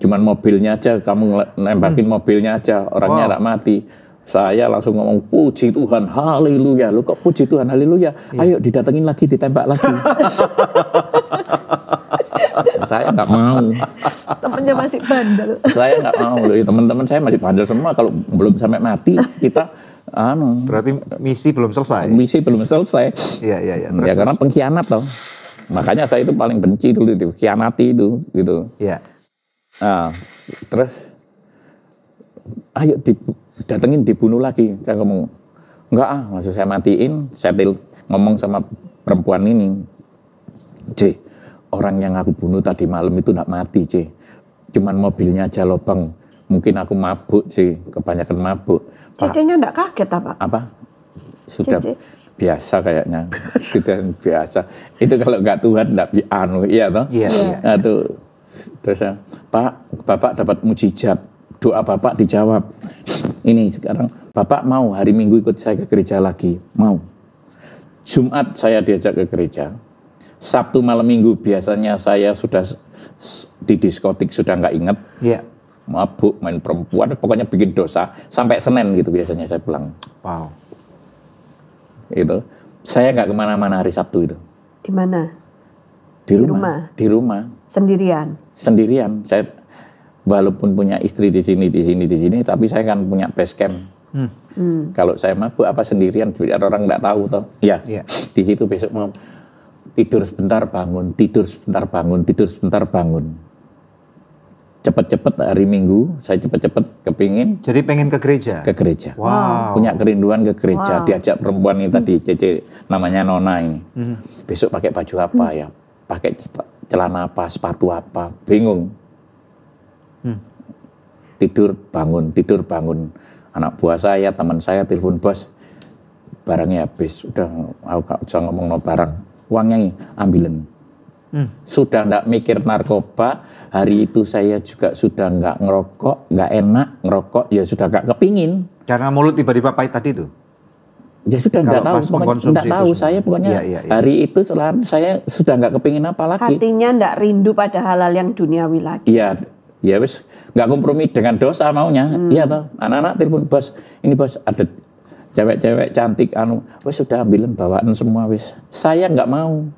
Cuman mobilnya aja, kamu nembakin mobilnya aja, orangnya nggak mati. Saya langsung ngomong, puji Tuhan, haleluya. Lu kok puji Tuhan, haleluya? Ayo didatengin lagi, ditembak lagi. Saya nggak mau. Temennya masih bandel. Saya nggak mau. Teman-teman saya masih bandel semua. Kalau belum sampai mati, kita berarti misi belum selesai. Misi belum selesai. Iya. Ya karena pengkhianat loh. Makanya saya itu paling benci dulu itu, khianati itu, gitu. Iya. Nah, terus, ayo datengin dibunuh lagi. Saya ngomong, enggak maksud saya matiin. Saya ngomong sama perempuan ini, C, orang yang aku bunuh tadi malam itu enggak mati, C. Cuman mobilnya aja lobang. Mungkin aku mabuk, C, kebanyakan mabuk. Cecenya enggak kaget apa? Apa? Sudah Cece. biasa kayaknya. Sudah biasa. Itu kalau enggak Tuhan enggak iya toh? Iya. Aduh. Terus Pak, Bapak dapat mujizat. Doa Bapak dijawab. Ini sekarang Bapak mau hari Minggu ikut saya ke gereja lagi? Mau. Jumat saya diajak ke gereja. Sabtu malam Minggu biasanya saya sudah di diskotik, sudah nggak inget. Iya. Mabuk, main perempuan, pokoknya bikin dosa. Sampai Senin gitu biasanya saya pulang. Wow. Itu. Saya nggak kemana-mana hari Sabtu itu. Di mana? Di rumah. Di rumah. Sendirian. Sendirian. Saya walaupun punya istri di sini, tapi saya kan punya base camp. Kalau saya mabuk apa sendirian, biar orang nggak tahu toh. Ya. Di situ besok mau tidur sebentar bangun, tidur sebentar bangun, tidur sebentar bangun. Cepet-cepet hari Minggu, saya cepet-cepet kepingin. Jadi pengen ke gereja? Ke gereja. Wow. Punya kerinduan ke gereja. Diajak perempuan ini tadi, Cece, namanya Nona ini. Besok pakai baju apa ya? Pakai celana apa, sepatu apa? Bingung. Tidur bangun. Anak buah saya, teman saya telepon, bos, barangnya habis. Udah, aku gak usah ngomong no barang. Uangnya ini, ambilin. Sudah nggak mikir narkoba, hari itu saya juga sudah nggak ngerokok, nggak enak ngerokok, ya sudah nggak kepingin. Karena mulut tiba-tiba pahit tadi tuh? Ya sudah nggak tahu, pokoknya nggak tahu saya pokoknya hari itu setelah saya sudah nggak kepingin apa lagi. Hatinya nggak rindu pada hal-hal yang duniawi lagi. Iya, ya wis nggak kompromi dengan dosa maunya. Iya toh, anak-anak telepon bos, ini bos ada cewek-cewek cantik wis sudah ambilin bawaan semua wis. Saya nggak mau.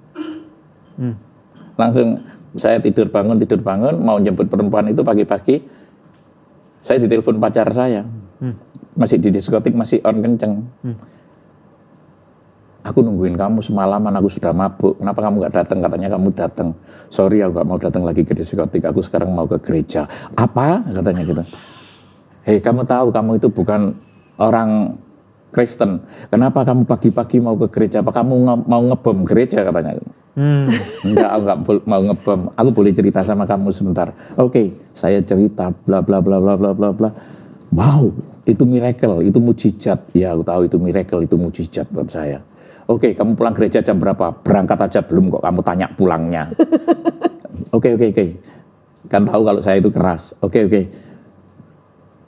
Langsung saya tidur bangun mau jemput perempuan itu pagi-pagi. Saya ditelepon pacar saya. Masih di diskotik, masih on kenceng. Aku nungguin kamu semalaman, aku sudah mabuk. Kenapa kamu nggak datang? Katanya kamu datang. Sorry, aku nggak mau datang lagi ke diskotik. Aku sekarang mau ke gereja. Apa? Katanya gitu. Hei, kamu tahu kamu itu bukan orang Kristen. Kenapa kamu pagi-pagi mau ke gereja? Apa kamu mau ngebom gereja? Katanya. Enggak, aku nggak mau ngebom. Aku boleh cerita sama kamu sebentar. Oke, saya cerita. Bla bla bla bla bla bla bla. Wow, itu miracle, itu mujizat. Ya, aku tahu itu miracle, itu mujizat buat saya. Oke, kamu pulang gereja jam berapa? Berangkat aja belum kok kamu tanya pulangnya. Oke. Kan tahu kalau saya itu keras. Oke.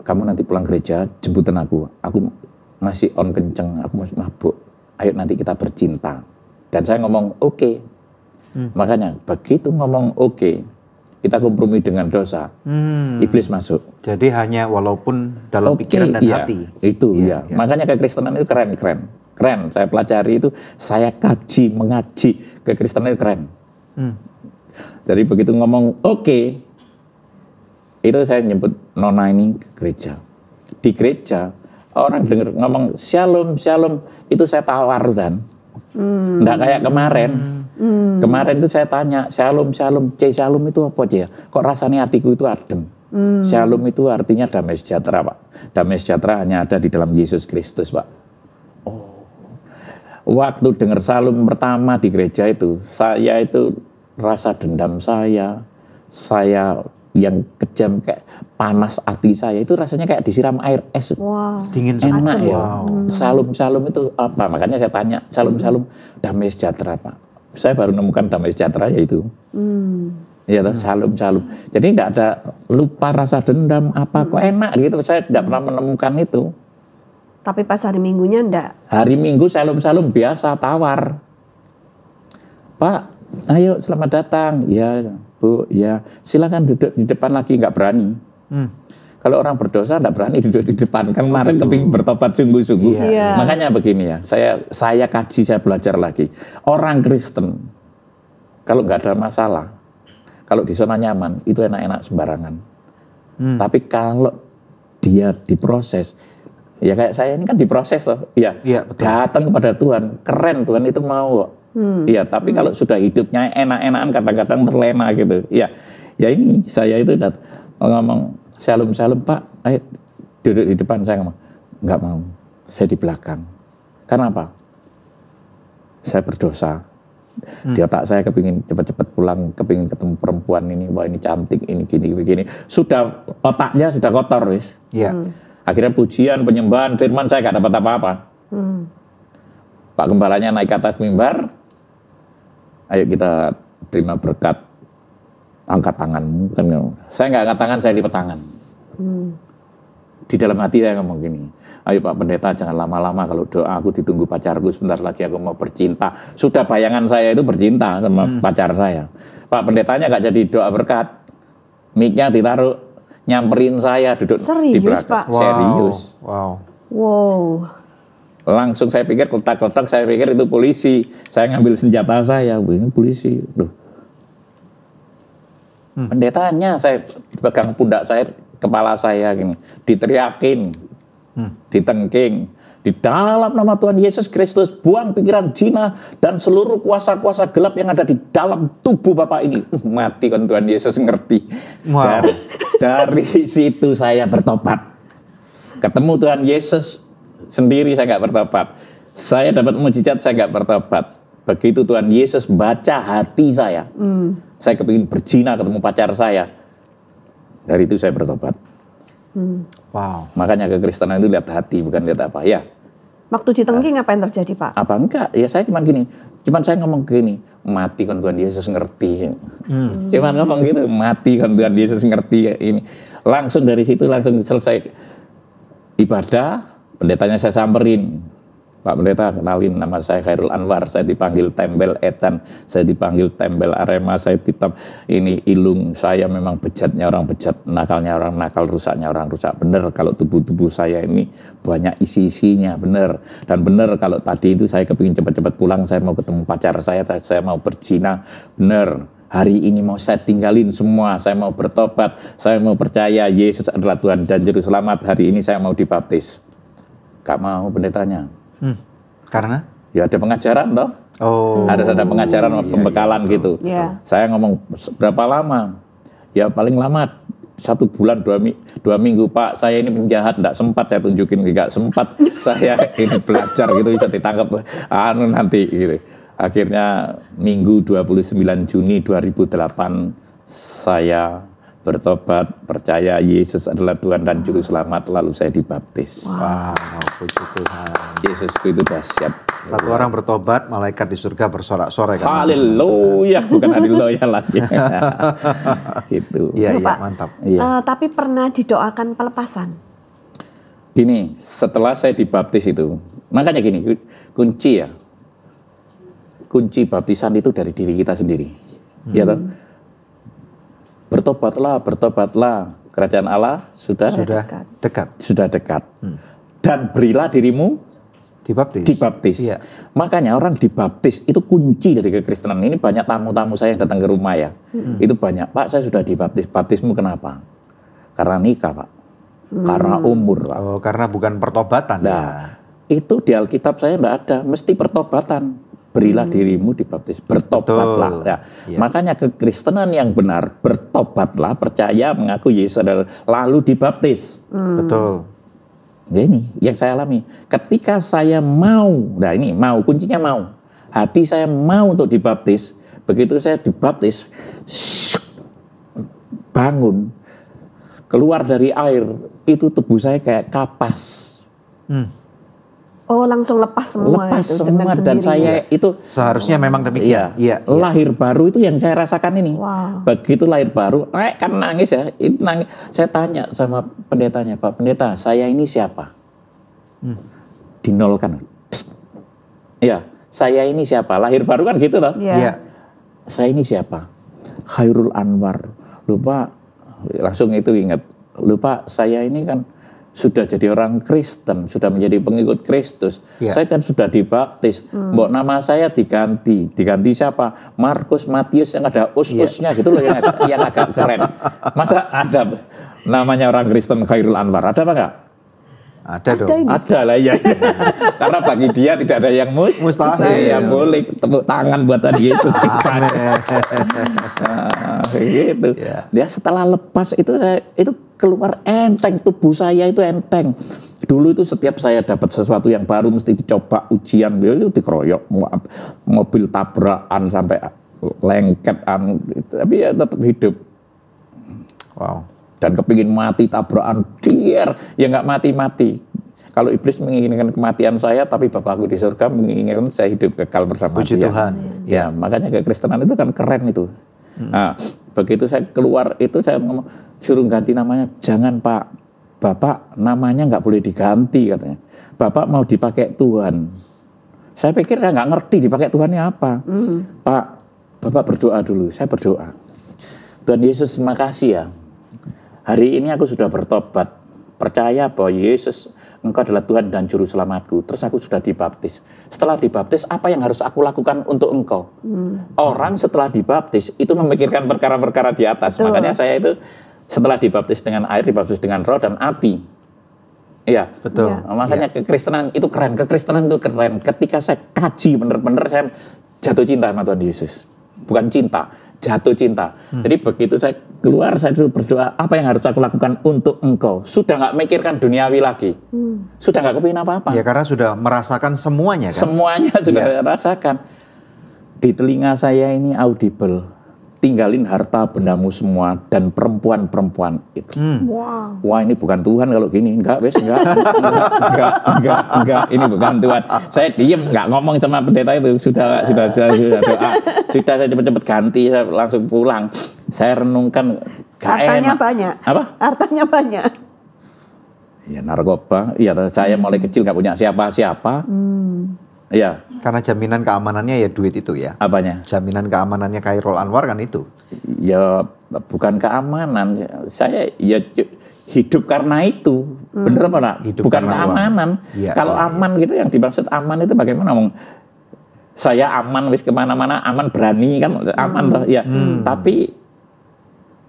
Kamu nanti pulang gereja, jemputin aku. Aku masih on kenceng, aku masih mabuk. Ayo nanti kita bercinta. Dan saya ngomong oke. Makanya begitu ngomong oke, kita kompromi dengan dosa. Iblis masuk. Jadi hanya walaupun dalam pikiran dan hati. Itu ya. Makanya kekristenan itu keren. Saya pelajari itu, saya kaji, mengaji kekristenan itu keren. Jadi begitu ngomong oke, itu saya nyebut nona ini ke gereja. Di gereja orang dengar ngomong shalom, itu saya tawar dan nggak kayak kemarin. Kemarin itu saya tanya shalom, shalom itu apa aja? Kok rasanya hatiku itu adem. Shalom itu artinya damai sejahtera, Pak. Damai sejahtera hanya ada di dalam Yesus Kristus, Pak. Waktu dengar salam pertama di gereja itu, saya itu rasa dendam saya yang kejam kayak panas hati saya itu rasanya kayak disiram air es. Wow. Dingin enak ya. Wow. Salam itu apa? Makanya saya tanya, salam damai sejahtera, Pak. Saya baru menemukan damai sejahtera yaitu. Ya, salam. Jadi tidak ada lupa rasa dendam apa kok enak gitu. Saya tidak pernah menemukan itu. Tapi pas hari Minggunya enggak? Hari Minggu salam biasa tawar. Pak, ayo selamat datang. Ya Bu, ya silakan duduk di depan lagi, nggak berani. Kalau orang berdosa nggak berani duduk di depan. Kan kemarin kepingin bertobat sungguh-sungguh. Iya. Makanya begini ya, saya kaji, saya belajar lagi. Orang Kristen, kalau nggak ada masalah, kalau di zona nyaman, itu enak-enak sembarangan. Tapi kalau dia diproses, ya kayak saya ini kan diproses toh, ya datang kepada Tuhan, keren Tuhan itu mau. Iya, tapi kalau sudah hidupnya enak-enakan kadang-kadang terlena gitu. Ya ini saya itu ngomong shalom Pak, ayo duduk di depan. Saya ngomong nggak mau, saya di belakang. Karena apa? Saya berdosa. Di otak saya kepingin cepat-cepat pulang, kepingin ketemu perempuan ini, wah ini cantik, ini gini. Sudah otaknya sudah kotor wis. Akhirnya pujian, penyembahan, firman saya gak dapat apa-apa. Pak Gembalanya naik ke atas mimbar, ayo kita terima berkat, angkat tanganmu. Saya gak angkat tangan, saya lipat tangan. Di dalam hati saya ngomong gini, ayo Pak Pendeta jangan lama-lama, kalau doa aku ditunggu pacarku, sebentar lagi aku mau bercinta. Sudah bayangan saya itu bercinta sama pacar saya. Pak Pendetanya gak jadi doa berkat, mic-nya ditaruh, nyamperin saya duduk di belakang. Pak? Serius. Wow. Langsung saya pikir kotak-kotak, saya pikir itu polisi. Saya ngambil senjata saya, ini polisi. Loh. Pendetanya saya pegang pundak saya, kepala saya gini, diteriakin, ditengking. Di dalam nama Tuhan Yesus Kristus, buang pikiran zina dan seluruh kuasa-kuasa gelap yang ada di dalam tubuh Bapak ini. Mati kan Tuhan Yesus ngerti. Wow. Dari situ saya bertobat. Ketemu Tuhan Yesus sendiri saya nggak bertobat. Saya dapat mujizat, saya nggak bertobat. Begitu Tuhan Yesus baca hati saya kepingin berzina ketemu pacar saya. Dari itu saya bertobat. Wow. Makanya kekristenan itu lihat hati, bukan lihat apa ya. Waktu ditengking apa yang terjadi Pak? Apa enggak? Ya saya cuman saya ngomong gini, mati kan Tuhan Yesus ngerti. Cuman ngomong gitu, mati kan Tuhan Yesus ngerti ini. Langsung dari situ langsung selesai ibadah, pendetanya saya samperin. Pak Pendeta, kenalin nama saya Khairul Anwar, saya dipanggil Tembel Etan, saya dipanggil Tembel Arema, saya ditap ini Ilung, saya memang bejatnya orang bejat, nakalnya orang nakal, rusaknya orang rusak. Bener kalau tubuh-tubuh saya ini banyak isi-isinya, bener. Dan bener kalau tadi itu saya kepingin cepat-cepat pulang, saya mau ketemu pacar saya mau berzina, bener. Hari ini mau saya tinggalin semua, saya mau bertobat, saya mau percaya Yesus adalah Tuhan dan Juru Selamat, hari ini saya mau dibaptis. Gak mau pendetanya. Karena? Ya ada pengajaran toh. Oh. Ada pengajaran pembekalan gitu. Iya. Saya ngomong berapa lama? Ya paling lama 1 bulan 2 minggu Pak. Saya ini penjahat, enggak sempat saya tunjukin, enggak sempat saya ini belajar gitu bisa ditangkap nanti gitu. Akhirnya Minggu 29 Juni 2008 saya bertobat, percaya Yesus adalah Tuhan dan Juru Selamat, lalu saya dibaptis. Wow, puji Tuhan. Yesusku itu dahsyat. Satu orang bertobat, malaikat di surga bersorak-sorai. Haleluya, bukan haleluya lagi. Gitu. Iya, Pak, mantap. Iya. Tapi pernah didoakan pelepasan? Gini, setelah saya dibaptis itu, makanya gini, kunci baptisan itu dari diri kita sendiri. Ya toh? Bertobatlah, kerajaan Allah sudah dekat. Dan berilah dirimu dibaptis. Iya. Makanya orang dibaptis itu kunci dari kekristenan. Ini banyak tamu-tamu saya yang datang ke rumah ya. Itu banyak, Pak saya sudah dibaptis. Baptismu kenapa? Karena nikah Pak. Karena umur Pak. Oh, karena bukan pertobatan. Nah, itu di Alkitab saya enggak ada. Mesti pertobatan. Berilah dirimu dibaptis, bertobatlah. Ya. Ya. Makanya kekristenan yang benar, bertobatlah, percaya, mengaku Yesus adalah, lalu dibaptis. Betul. Nah, ini yang saya alami. Ketika saya mau, nah ini mau, kuncinya mau. Hati saya mau untuk dibaptis. Begitu saya dibaptis, bangun, keluar dari air, itu tubuh saya kayak kapas. Oh, langsung lepas semua. Lepas itu, semua dan saya itu Seharusnya memang demikian. Iya. Lahir baru itu yang saya rasakan ini. Wow. Begitu lahir baru, kan nangis ya. Itu nangis. Saya tanya sama pendetanya, Pak Pendeta, saya ini siapa? Dinolkan. Iya, saya ini siapa? Lahir baru kan gitu toh? Iya. Saya ini siapa? Khairul Anwar. Lupa, langsung itu ingat. Lupa, saya ini kan sudah jadi orang Kristen, sudah menjadi pengikut Kristus. Ya. Saya kan sudah dibaptis. Mbok nama saya diganti. Diganti siapa? Markus, Matius yang ada us-usnya gitu loh yang agak keren. Masa ada namanya orang Kristen Khairul Anwar? Ada apa enggak? Ada dong. Ada lah ya. Karena bagi dia tidak ada yang mustahil. Ya boleh tepuk tangan buat Tuhan Yesus. Gitu. Ya. Dia setelah lepas itu saya itu keluar enteng, tubuh saya itu enteng. Dulu itu setiap saya dapat sesuatu yang baru mesti dicoba ujian, itu dikeroyok, mobil tabrakan sampai lengket, tapi ya tetap hidup. Wow. Dan kepingin mati tabrakan, ya nggak mati-mati. Kalau iblis menginginkan kematian saya, tapi Bapakku di surga menginginkan saya hidup kekal bersama Puji Dia. Tuhan. Ya, makanya kekristenan itu kan keren itu. Nah, begitu saya keluar itu saya ngomong, suruh ganti namanya. Jangan Pak, Bapak namanya nggak boleh diganti katanya. Bapak mau dipakai Tuhan. Saya pikir saya nggak ngerti dipakai Tuhannya apa. Pak, Bapak berdoa dulu. Saya berdoa. Tuhan Yesus, makasih ya. Hari ini aku sudah bertobat. Percaya bahwa Yesus, Engkau adalah Tuhan dan Juru Selamatku. Terus aku sudah dibaptis. Setelah dibaptis, apa yang harus aku lakukan untuk Engkau? Orang setelah dibaptis itu memikirkan perkara-perkara di atas. Betul. Makanya saya itu setelah dibaptis dengan air, dibaptis dengan roh dan api. Iya. Betul. Nah, makanya kekristenan itu keren. Kekristenan itu keren. Ketika saya kaji benar-benar saya jatuh cinta sama Tuhan Yesus. Bukan cinta, jatuh cinta. Jadi begitu saya keluar, saya dulu berdoa, apa yang harus aku lakukan untuk Engkau? Sudah nggak mikirkan duniawi lagi. Sudah nggak kepingin apa-apa. Ya karena sudah merasakan semuanya kan. Semuanya sudah saya rasakan. Di telinga saya ini audible. Tinggalin harta bendamu semua dan perempuan-perempuan itu. Wow. Wah ini bukan Tuhan kalau gini. Enggak, enggak. Ini bukan Tuhan. Saya diem, enggak ngomong sama pendeta itu. Sudah doa. Sudah saya cepet-cepet ganti, saya langsung pulang. Saya renungkan. Hartanya banyak. Apa? Hartanya banyak. Ya narkoba, ya saya mulai kecil nggak punya siapa-siapa. Ya. Karena jaminan keamanannya ya duit itu ya. Apanya? Jaminan keamanannya Khairul Anwar kan itu. Ya bukan keamanan, saya ya hidup karena itu. Bener apa enggak? Hidup Bukan karena keamanan. Ya, Kalau aman gitu, yang dimaksud aman itu bagaimana ngomong? Saya aman wis kemana-mana, aman berani kan, aman toh ya. Tapi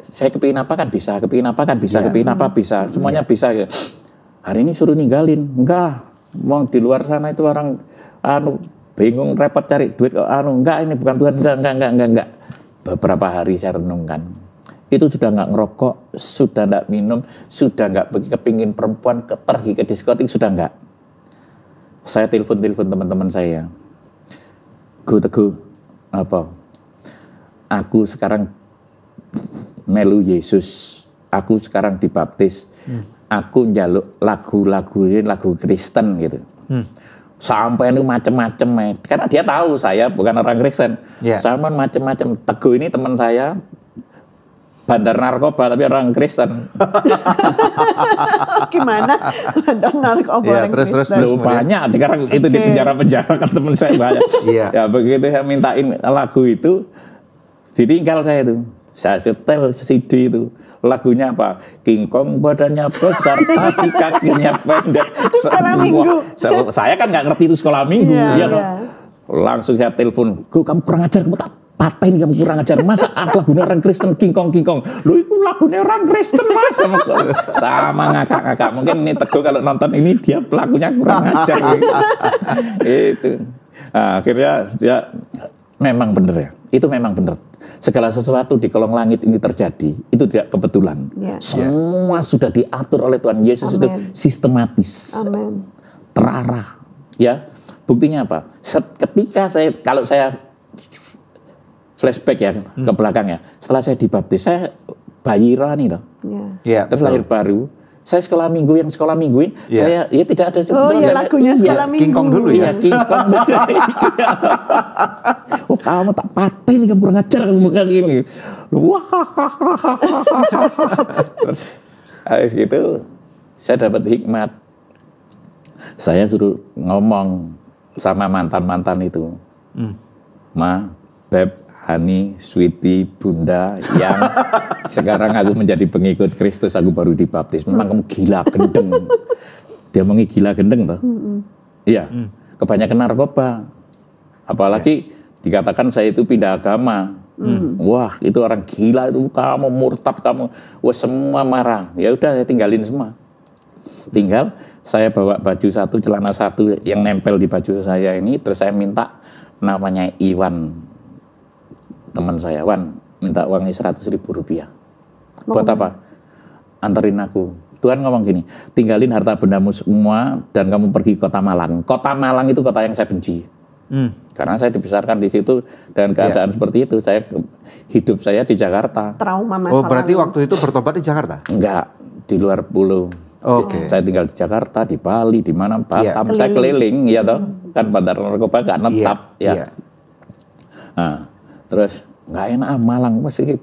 saya kepingin apa kan bisa, kepingin apa kan bisa, kepingin apa bisa, semuanya bisa. Hari ini suruh ninggalin, enggak. Mau di luar sana itu orang bingung repot cari duit, enggak, ini bukan Tuhan, enggak. Beberapa hari saya renungkan, itu sudah enggak ngerokok, sudah enggak minum, sudah enggak kepingin perempuan, pergi ke diskotik, sudah enggak. Saya telepon teman-teman saya, Teguh, apa? Aku sekarang melu Yesus, aku sekarang dibaptis, aku njaluk lagu-lagu ini lagu Kristen gitu. Sampai itu macem-macem, karena dia tahu saya bukan orang Kristen. Sama macem-macem. Teguh ini teman saya, bandar narkoba tapi orang Kristen. Gimana bandar narkoba orang Kristen? Terus banyak sekarang itu di penjara-penjara kan teman saya banyak. Ya begitu saya mintain lagu itu, ditinggal saya itu. Saya setel CD itu. Lagunya apa? King Kong badannya besar, tapi kakinya pendek. Sekolah minggu. Saya kan nggak ngerti itu sekolah minggu. Ya, langsung saya telepon, kamu kurang ajar, kamu tak patahin, kamu kurang ajar. Masa lagunya orang Kristen King Kong. Loh itu lagunya orang Kristen mas. Sama ngakak-ngakak. Mungkin ini Teguh kalau nonton ini dia pelakunya kurang ajar. Itu. Nah, akhirnya dia memang benar ya. Itu memang benar. Segala sesuatu di kolong langit ini terjadi, itu tidak kebetulan. Semua sudah diatur oleh Tuhan Yesus. Itu sistematis. Terarah. Ya, buktinya apa? Ketika kalau saya flashback ya ke belakang ya, setelah saya dibaptis, saya bayi rohani toh. Terus lahir baru. Saya sekolah mingguin, saya ya tidak ada sebetulnya. Lagunya sekolah minggu. King Kong dulu ya. King Kong. Oh kamu tak patahin, kamu kurang ajar, kamu bukan gini. Wah. Terus habis itu saya dapat hikmat. Saya suruh ngomong sama mantan-mantan itu. Ma, Beb, Hani, Sweetie, Bunda yang sekarang aku menjadi pengikut Kristus, aku baru dibaptis. Memang kamu gila gendeng. Dia mau gila gendeng toh? Iya. Kebanyakan narkoba. Apalagi dikatakan saya itu pindah agama. Wah, itu orang gila itu, kamu murtad kamu. Wah, semua marah. Ya udah saya tinggalin semua. Tinggal saya bawa baju satu, celana satu yang nempel di baju saya ini, terus saya minta namanya Iwan. Teman saya, Wan, minta uangnya 100.000 rupiah. Buat apa? Anterin aku. Tuhan ngomong gini, tinggalin harta bendamu semua dan kamu pergi ke Kota Malang. Kota Malang itu kota yang saya benci. Karena saya dibesarkan di situ dan keadaan seperti itu. Hidup saya di Jakarta. Trauma masa lalu. Berarti waktu itu bertobat di Jakarta? Enggak, di luar pulau. Saya tinggal di Jakarta, di Bali, di mana, Batam. Saya keliling, ya toh. Kan bandar narkoba nggak netap. Nah, terus nggak enak Malang, masih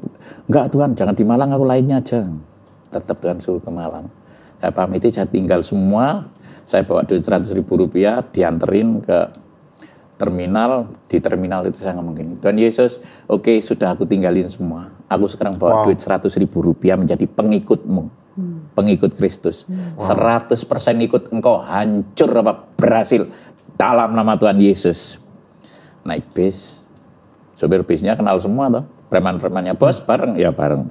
nggak Tuhan, jangan di Malang, aku lainnya aja. Tetap Tuhan suruh ke Malang. Saya pamiti, saya tinggal semua. Saya bawa duit 100.000 rupiah, dianterin ke terminal. Di terminal itu saya ngomong gini, Tuhan Yesus, oke, sudah aku tinggalin semua. Aku sekarang bawa duit 100.000 rupiah menjadi pengikutmu, pengikut Kristus. 100% ikut engkau, hancur apa berhasil dalam nama Tuhan Yesus. Naik bis. Sopir bisnya kenal semua toh, preman-premannya, bos bareng, ya bareng.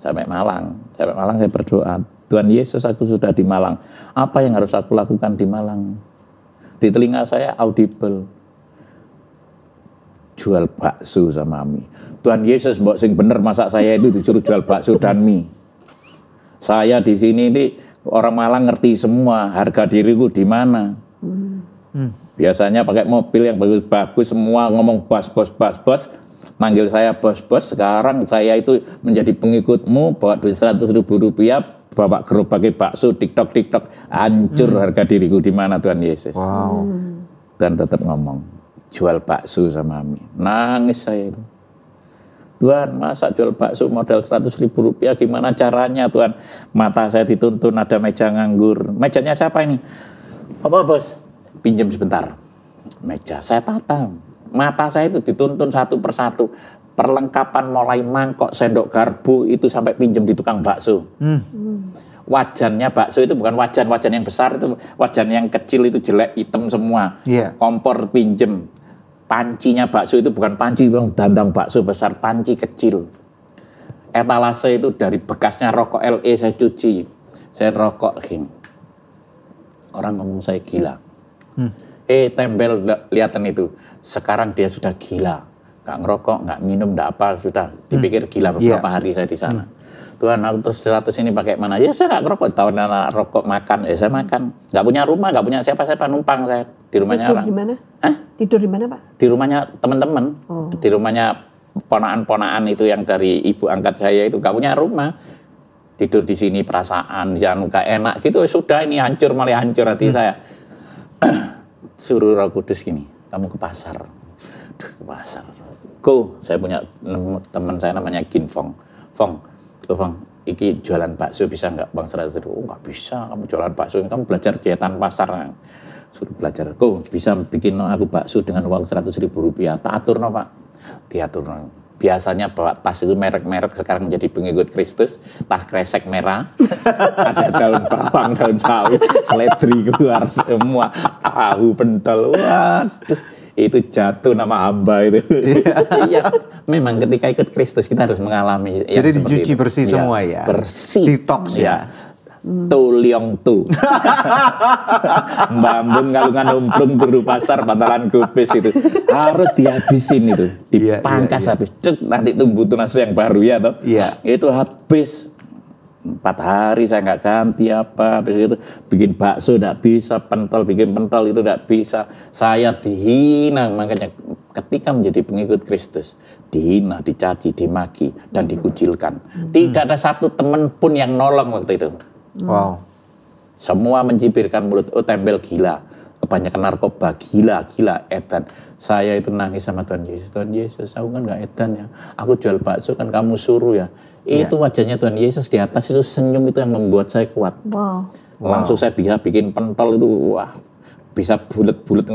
Sampai Malang saya berdoa, Tuhan Yesus aku sudah di Malang, apa yang harus aku lakukan di Malang? Di telinga saya audible, jual bakso sama mie. Tuhan Yesus mbok sing bener, masa saya itu disuruh jual bakso dan mie? Saya di sini ini orang Malang ngerti semua harga diriku di mana. Biasanya pakai mobil yang bagus-bagus, semua ngomong bos, manggil saya bos. Sekarang saya itu menjadi pengikutmu, bawa duit 100.000 rupiah, bawa gerobak bakso, tiktok, hancur harga diriku di mana Tuhan Yesus. Dan tetap ngomong, jual bakso sama mie. Nangis saya itu. Tuhan, masa jual bakso modal 100.000 rupiah, gimana caranya Tuhan? Mata saya dituntun, ada meja nganggur. Mejanya siapa ini? Apa bos? Pinjam sebentar. Meja saya tata. Mata saya itu dituntun satu persatu. Perlengkapan mulai mangkok, sendok garpu itu sampai pinjam di tukang bakso. Wajannya bakso itu bukan wajan yang besar, itu wajan yang kecil itu jelek, hitam semua. Kompor pinjem. Pancinya bakso itu bukan panci bang, dandang bakso besar, panci kecil. Etalase itu dari bekasnya rokok LE saya cuci. Saya rokok gini. Orang ngomong saya gila. Tembel lihatan itu. Sekarang dia sudah gila. Nggak ngerokok, nggak minum, nggak apa, sudah dipikir gila beberapa hari saya di sana. Tuhan, aku terus 100 ini pakai mana? Ya saya nggak ngerokok, tahun anak rokok makan, ya saya makan. Nggak punya rumah, nggak punya siapa-siapa, numpang saya di rumahnya Tidur orang. di mana? Hah? Tidur di mana Pak? Di rumahnya teman-teman, di rumahnya ponaan-ponaan itu yang dari ibu angkat saya itu nggak punya rumah. Tidur di sini perasaan, jangan nggak enak gitu, sudah ini hancur, malah hancur hati saya. Suruh Roh Kudus gini, kamu ke pasar. Ke pasar. Go, saya punya teman saya namanya Ginfong. Fong, iki jualan bakso bisa nggak Bang 100.000? Oh nggak bisa, kamu jualan bakso, kamu belajar kegiatan pasar. Suruh belajar, kok bisa bikin aku bakso dengan uang 100.000 rupiah. Tak atur no Pak, diatur no. Biasanya bawa tas itu merek-merek, sekarang jadi pengikut Kristus, tas kresek merah, ada daun bawang, daun sawi, seledri keluar semua, tahu pentol, waduh. Itu jatuh nama hamba itu. Iya, memang ketika ikut Kristus kita harus mengalami. Jadi dicuci bersih semua ya. Bersih. Detox ya. Tuliong tu. Mbambung galungan umplung turu pasar bantalan kubis itu harus dihabisin itu, dipangkas habis. Cek nanti tumbuh tunas yang baru ya toh. Itu habis. 4 hari saya nggak ganti apa, habis itu bikin bakso nggak bisa, bikin pentol itu nggak bisa, saya dihina. Makanya ketika menjadi pengikut Kristus dihina, dicaci, dimaki dan dikucilkan. Tidak ada satu teman pun yang nolong waktu itu. Wow. Semua mencibirkan mulut, oh tembel gila, kebanyakan narkoba, gila, edan. Saya itu nangis sama Tuhan Yesus, aku kan nggak edan ya, aku jual bakso kan kamu suruh ya. Itu wajahnya Tuhan Yesus di atas itu senyum itu yang membuat saya kuat. Langsung saya bisa bikin pentol itu, wah bisa bulat-bulat,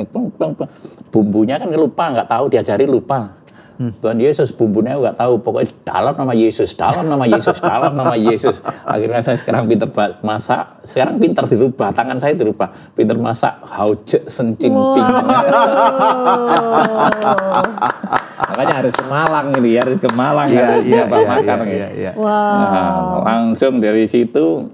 bumbunya kan lupa, nggak tahu, diajari lupa. Tuhan Yesus bumbunya nggak tahu, pokoknya dalam nama Yesus, dalam nama Yesus, dalam nama Yesus. Akhirnya saya sekarang pinter masak, sekarang pinter dirubah, tangan saya dirubah, pinter masak hauce sencing ping. Makanya harus ke Malang ini, harus ke Malang, harus makan. Nah, langsung dari situ,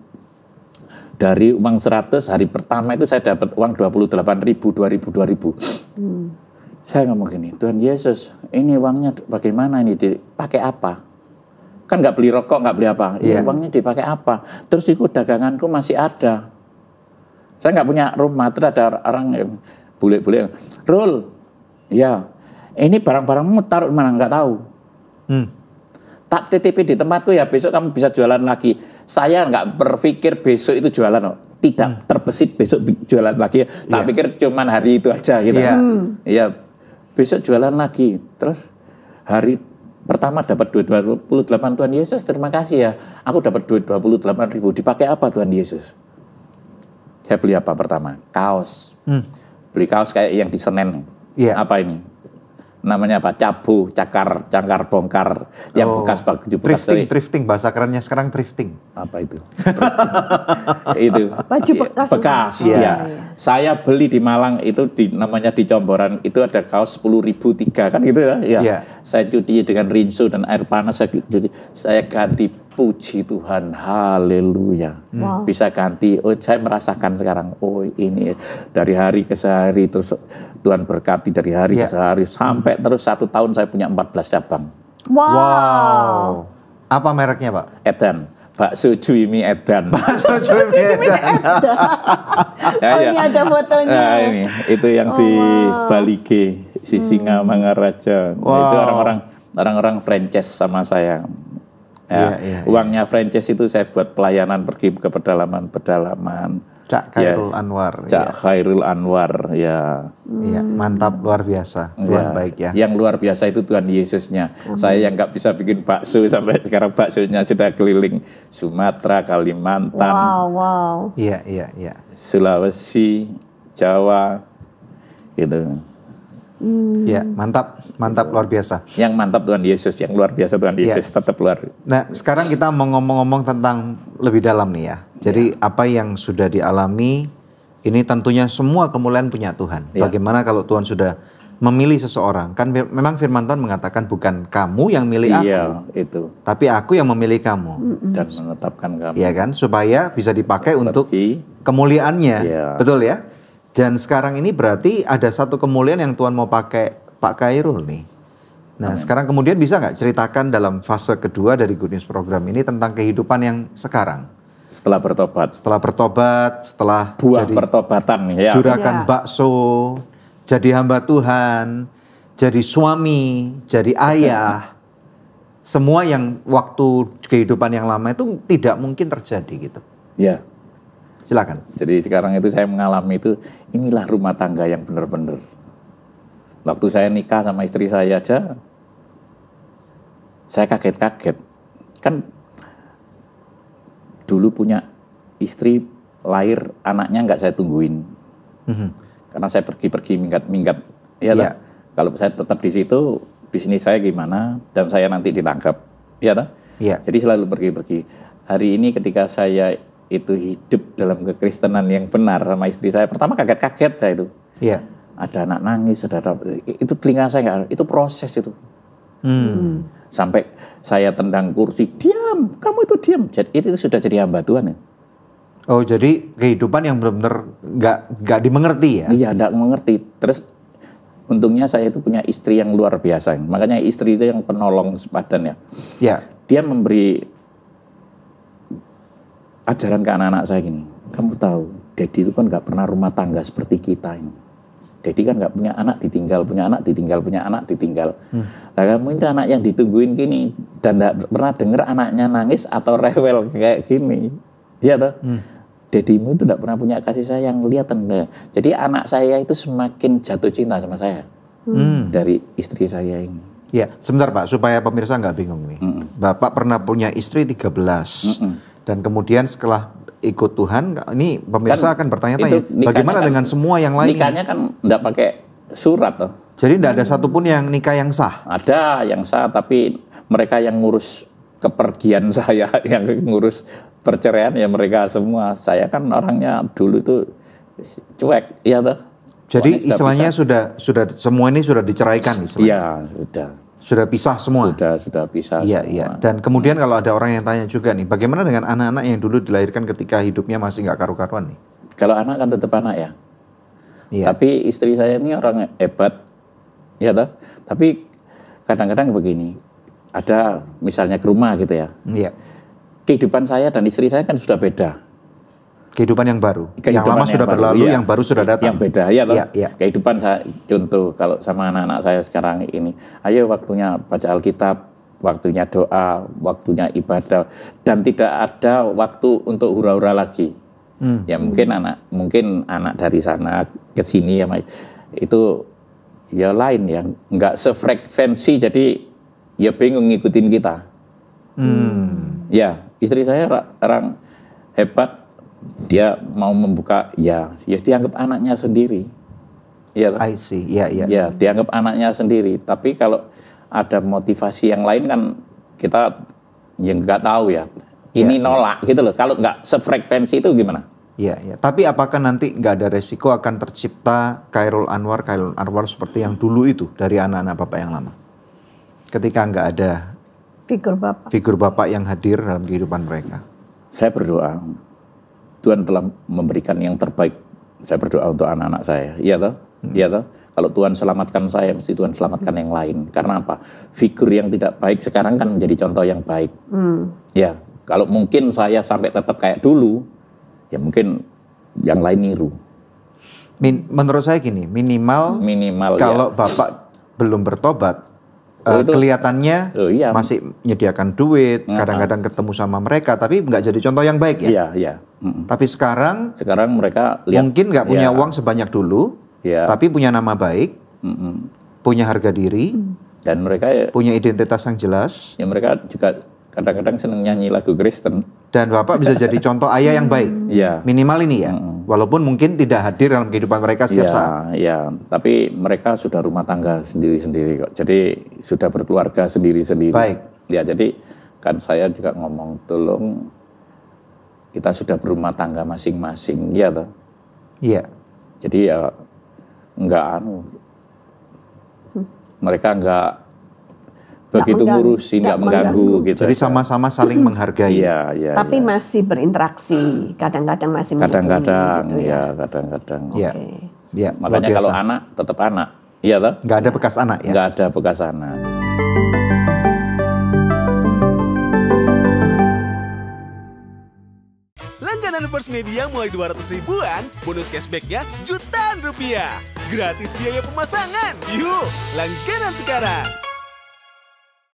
dari uang 100 hari pertama itu saya dapat uang 28.000, 2.000. Saya ngomong gini, Tuhan Yesus, ini uangnya bagaimana ini, dipakai apa? Kan nggak beli rokok, nggak beli apa, ini uangnya dipakai apa? Terus ikut daganganku masih ada. Saya nggak punya rumah, terus ada orang yang bule-bule, Rul, ya, ini barang-barangmu taruh mana, nggak tahu. Tak titip di tempatku ya, besok kamu bisa jualan lagi. Saya nggak berpikir besok itu jualan, tidak terbesit besok jualan lagi. Tak pikir cuman hari itu aja gitu. Iya. Besok jualan lagi, terus hari pertama dapat duit 28, Tuhan Yesus terima kasih ya, aku dapat duit 28.000, dipakai apa Tuhan Yesus? Saya beli apa pertama? Kaos. Beli kaos kayak yang di Senen. Apa ini? Namanya apa? Cabu, cangkar bongkar, yang bekas baju bekas. Thrifting, bahasa kerennya sekarang thrifting. Apa itu? Itu baju bekas. Ya. Saya beli di Malang itu namanya di Comboran itu ada kaos 10.000 3 kan gitu ya. Saya cuci dengan rinso dan air panas, saya ganti, puji Tuhan, haleluya. Bisa ganti, saya merasakan sekarang, ini dari hari ke hari terus Tuhan berkati dari hari ke hari sampai terus 1 tahun saya punya 14 cabang. Wow. Apa mereknya Pak? Edan. Bakso Cuimi Edan. Bakso Cuimi Edan. Ini ada fotonya. Ini itu yang di Bali G, Sisinga Mangaraja. Itu orang-orang franchise sama saya. Uangnya franchise itu saya buat pelayanan, pergi ke pedalaman. Cak Khairul Anwar. Cak Khairul Anwar, ya. Iya, mantap, luar biasa. Tuhan baik ya. Yang luar biasa itu Tuhan Yesusnya. Saya yang nggak bisa bikin bakso sampai sekarang baksonya sudah keliling Sumatera, Kalimantan, Wow. Iya. Sulawesi, Jawa, gitu. Iya, mantap luar biasa. Yang mantap Tuhan Yesus, yang luar biasa Tuhan Yesus, tetap luar. Nah, sekarang kita mau ngomong-ngomong tentang lebih dalam nih ya. Jadi apa yang sudah dialami, ini tentunya semua kemuliaan punya Tuhan. Bagaimana kalau Tuhan sudah memilih seseorang? Kan memang firman Tuhan mengatakan bukan kamu yang milih aku. Iya, itu. Tapi aku yang memilih kamu. Dan menetapkan kamu. Iya kan? Supaya bisa dipakai untuk kemuliaannya. Iya. Betul ya? Dan sekarang ini berarti ada satu kemuliaan yang Tuhan mau pakai Pak Khairul nih. Nah, sekarang kemudian bisa nggak ceritakan dalam fase kedua dari Good News Program ini tentang kehidupan yang sekarang? Setelah bertobat. Setelah Buah jadi pertobatan. Ya. juragan bakso, jadi hamba Tuhan, jadi suami, jadi ayah. Semua yang waktu kehidupan yang lama itu tidak mungkin terjadi gitu. Ya. Silakan. Jadi sekarang itu saya mengalami itu, inilah rumah tangga yang benar-benar. Waktu saya nikah sama istri saya aja, saya kaget-kaget. Kan dulu punya istri, lahir anaknya nggak saya tungguin. Karena saya pergi-pergi minggat-minggat. Ya. Kalau saya tetap di situ, bisnis saya gimana, dan saya nanti ditangkap. Ya. Jadi selalu pergi-pergi. Hari ini ketika saya itu hidup dalam kekristenan yang benar sama istri saya, pertama kaget-kaget saya itu. Iya. Ada anak nangis, itu telinga saya nggak, itu proses itu. Sampai saya tendang kursi, diam, kamu itu diam. Jadi itu sudah jadi hamba Tuhan ya. Oh, jadi kehidupan yang benar-benar nggak dimengerti ya? Iya, nggak mengerti. Terus untungnya saya itu punya istri yang luar biasa. Makanya istri itu yang penolong sepadan ya. Ya. Dia memberi ajaran ke anak-anak saya gini, kamu tahu, Dedi itu kan nggak pernah rumah tangga seperti kita ini. Dedi kan nggak punya anak ditinggal, punya anak ditinggal, punya anak ditinggal. Nah, kamu itu anak yang ditungguin gini dan nggak pernah dengar anaknya nangis atau rewel kayak gini, iya toh? Dedimu itu nggak pernah punya kasih sayang, lihat anda. Jadi anak saya itu semakin jatuh cinta sama saya dari istri saya ini. Ya, sebentar Pak, supaya pemirsa nggak bingung nih. Bapak pernah punya istri 13. Dan kemudian setelah ikut Tuhan, ini pemirsa kan, akan bertanya-tanya, bagaimana kan, dengan semua yang lain? Nikahnya kan enggak pakai surat toh. Jadi enggak ada satupun yang nikah yang sah? Ada yang sah, tapi mereka yang ngurus kepergian saya, yang ngurus perceraian ya mereka semua. Saya kan orangnya dulu itu cuek, iya toh. Jadi istilahnya sudah semua ini sudah diceraikan istilahnya? Iya, sudah. Sudah pisah semua? Sudah pisah semua. Iya. Dan kemudian kalau ada orang yang tanya juga nih, bagaimana dengan anak-anak yang dulu dilahirkan ketika hidupnya masih nggak karu-karuan nih? Kalau anak kan tetap anak ya. Iya. Tapi istri saya ini orang hebat, ya toh. Tapi kadang-kadang begini, ada misalnya ke rumah gitu ya. Iya. Kehidupan saya dan istri saya kan sudah beda. Kehidupan yang baru, yang lama sudah berlalu, yang baru sudah datang. Yang beda, ya toh. Iya. Kehidupan saya, contoh kalau sama anak-anak saya sekarang ini, ayo waktunya baca Alkitab, waktunya doa, waktunya ibadah, dan tidak ada waktu untuk hura-hura lagi. Ya mungkin anak dari sana ke sini ya, itu ya lain ya, nggak sefrekuensi, jadi ya bingung ngikutin kita. Ya istri saya orang hebat. Dia mau membuka, ya dianggap anaknya sendiri. Ya, I see, iya. Ya, dianggap anaknya sendiri. Tapi kalau ada motivasi yang lain kan kita yang nggak tahu ya. Ini nolak gitu loh. Kalau nggak sefrekuensi itu gimana? Iya. Tapi apakah nanti nggak ada resiko akan tercipta Khairul Anwar seperti yang dulu itu dari anak-anak Bapak yang lama? Ketika nggak ada figur Bapak yang hadir dalam kehidupan mereka. Saya berdoa. Tuhan telah memberikan yang terbaik. Saya berdoa untuk anak-anak saya. Iya toh? Iya toh? Kalau Tuhan selamatkan saya, mesti Tuhan selamatkan yang lain. Karena apa? Figur yang tidak baik sekarang kan menjadi contoh yang baik. Ya, kalau mungkin saya sampai tetap kayak dulu, ya mungkin yang lain niru. Menurut saya gini, minimal kalau ya. Bapak belum bertobat, kelihatannya iya. masih menyediakan duit, kadang-kadang ketemu sama mereka, tapi nggak jadi contoh yang baik ya. Iya, iya. Tapi sekarang mereka lihat, mungkin nggak punya ya, uang sebanyak dulu, ya, tapi punya nama baik, punya harga diri, dan mereka punya identitas yang jelas. Ya mereka juga kadang-kadang seneng nyanyi lagu Kristen. Dan Bapak bisa jadi contoh ayah yang baik. Iya. Minimal ini ya. Walaupun mungkin tidak hadir dalam kehidupan mereka setiap saat. Iya, tapi mereka sudah rumah tangga sendiri-sendiri kok. Jadi sudah berkeluarga sendiri-sendiri. Baik. Ya, jadi kan saya juga ngomong, tolong kita sudah berumah tangga masing-masing, ya toh. Iya. Jadi ya mereka enggak begitu ngurusin, enggak mengganggu gitu. Jadi sama-sama saling menghargai. Iya, iya. Tapi masih berinteraksi, kadang-kadang masih kadang-kadang gitu ya. Kadang-kadang. Iya. Oke. Ya, Makanya kalau anak tetap anak. Iya toh? nggak ada bekas anak ya. Nggak ada bekas anak. Langganan First Media mulai 200 ribuan, bonus cashbacknya jutaan rupiah. Gratis biaya pemasangan. Yuk, langganan sekarang.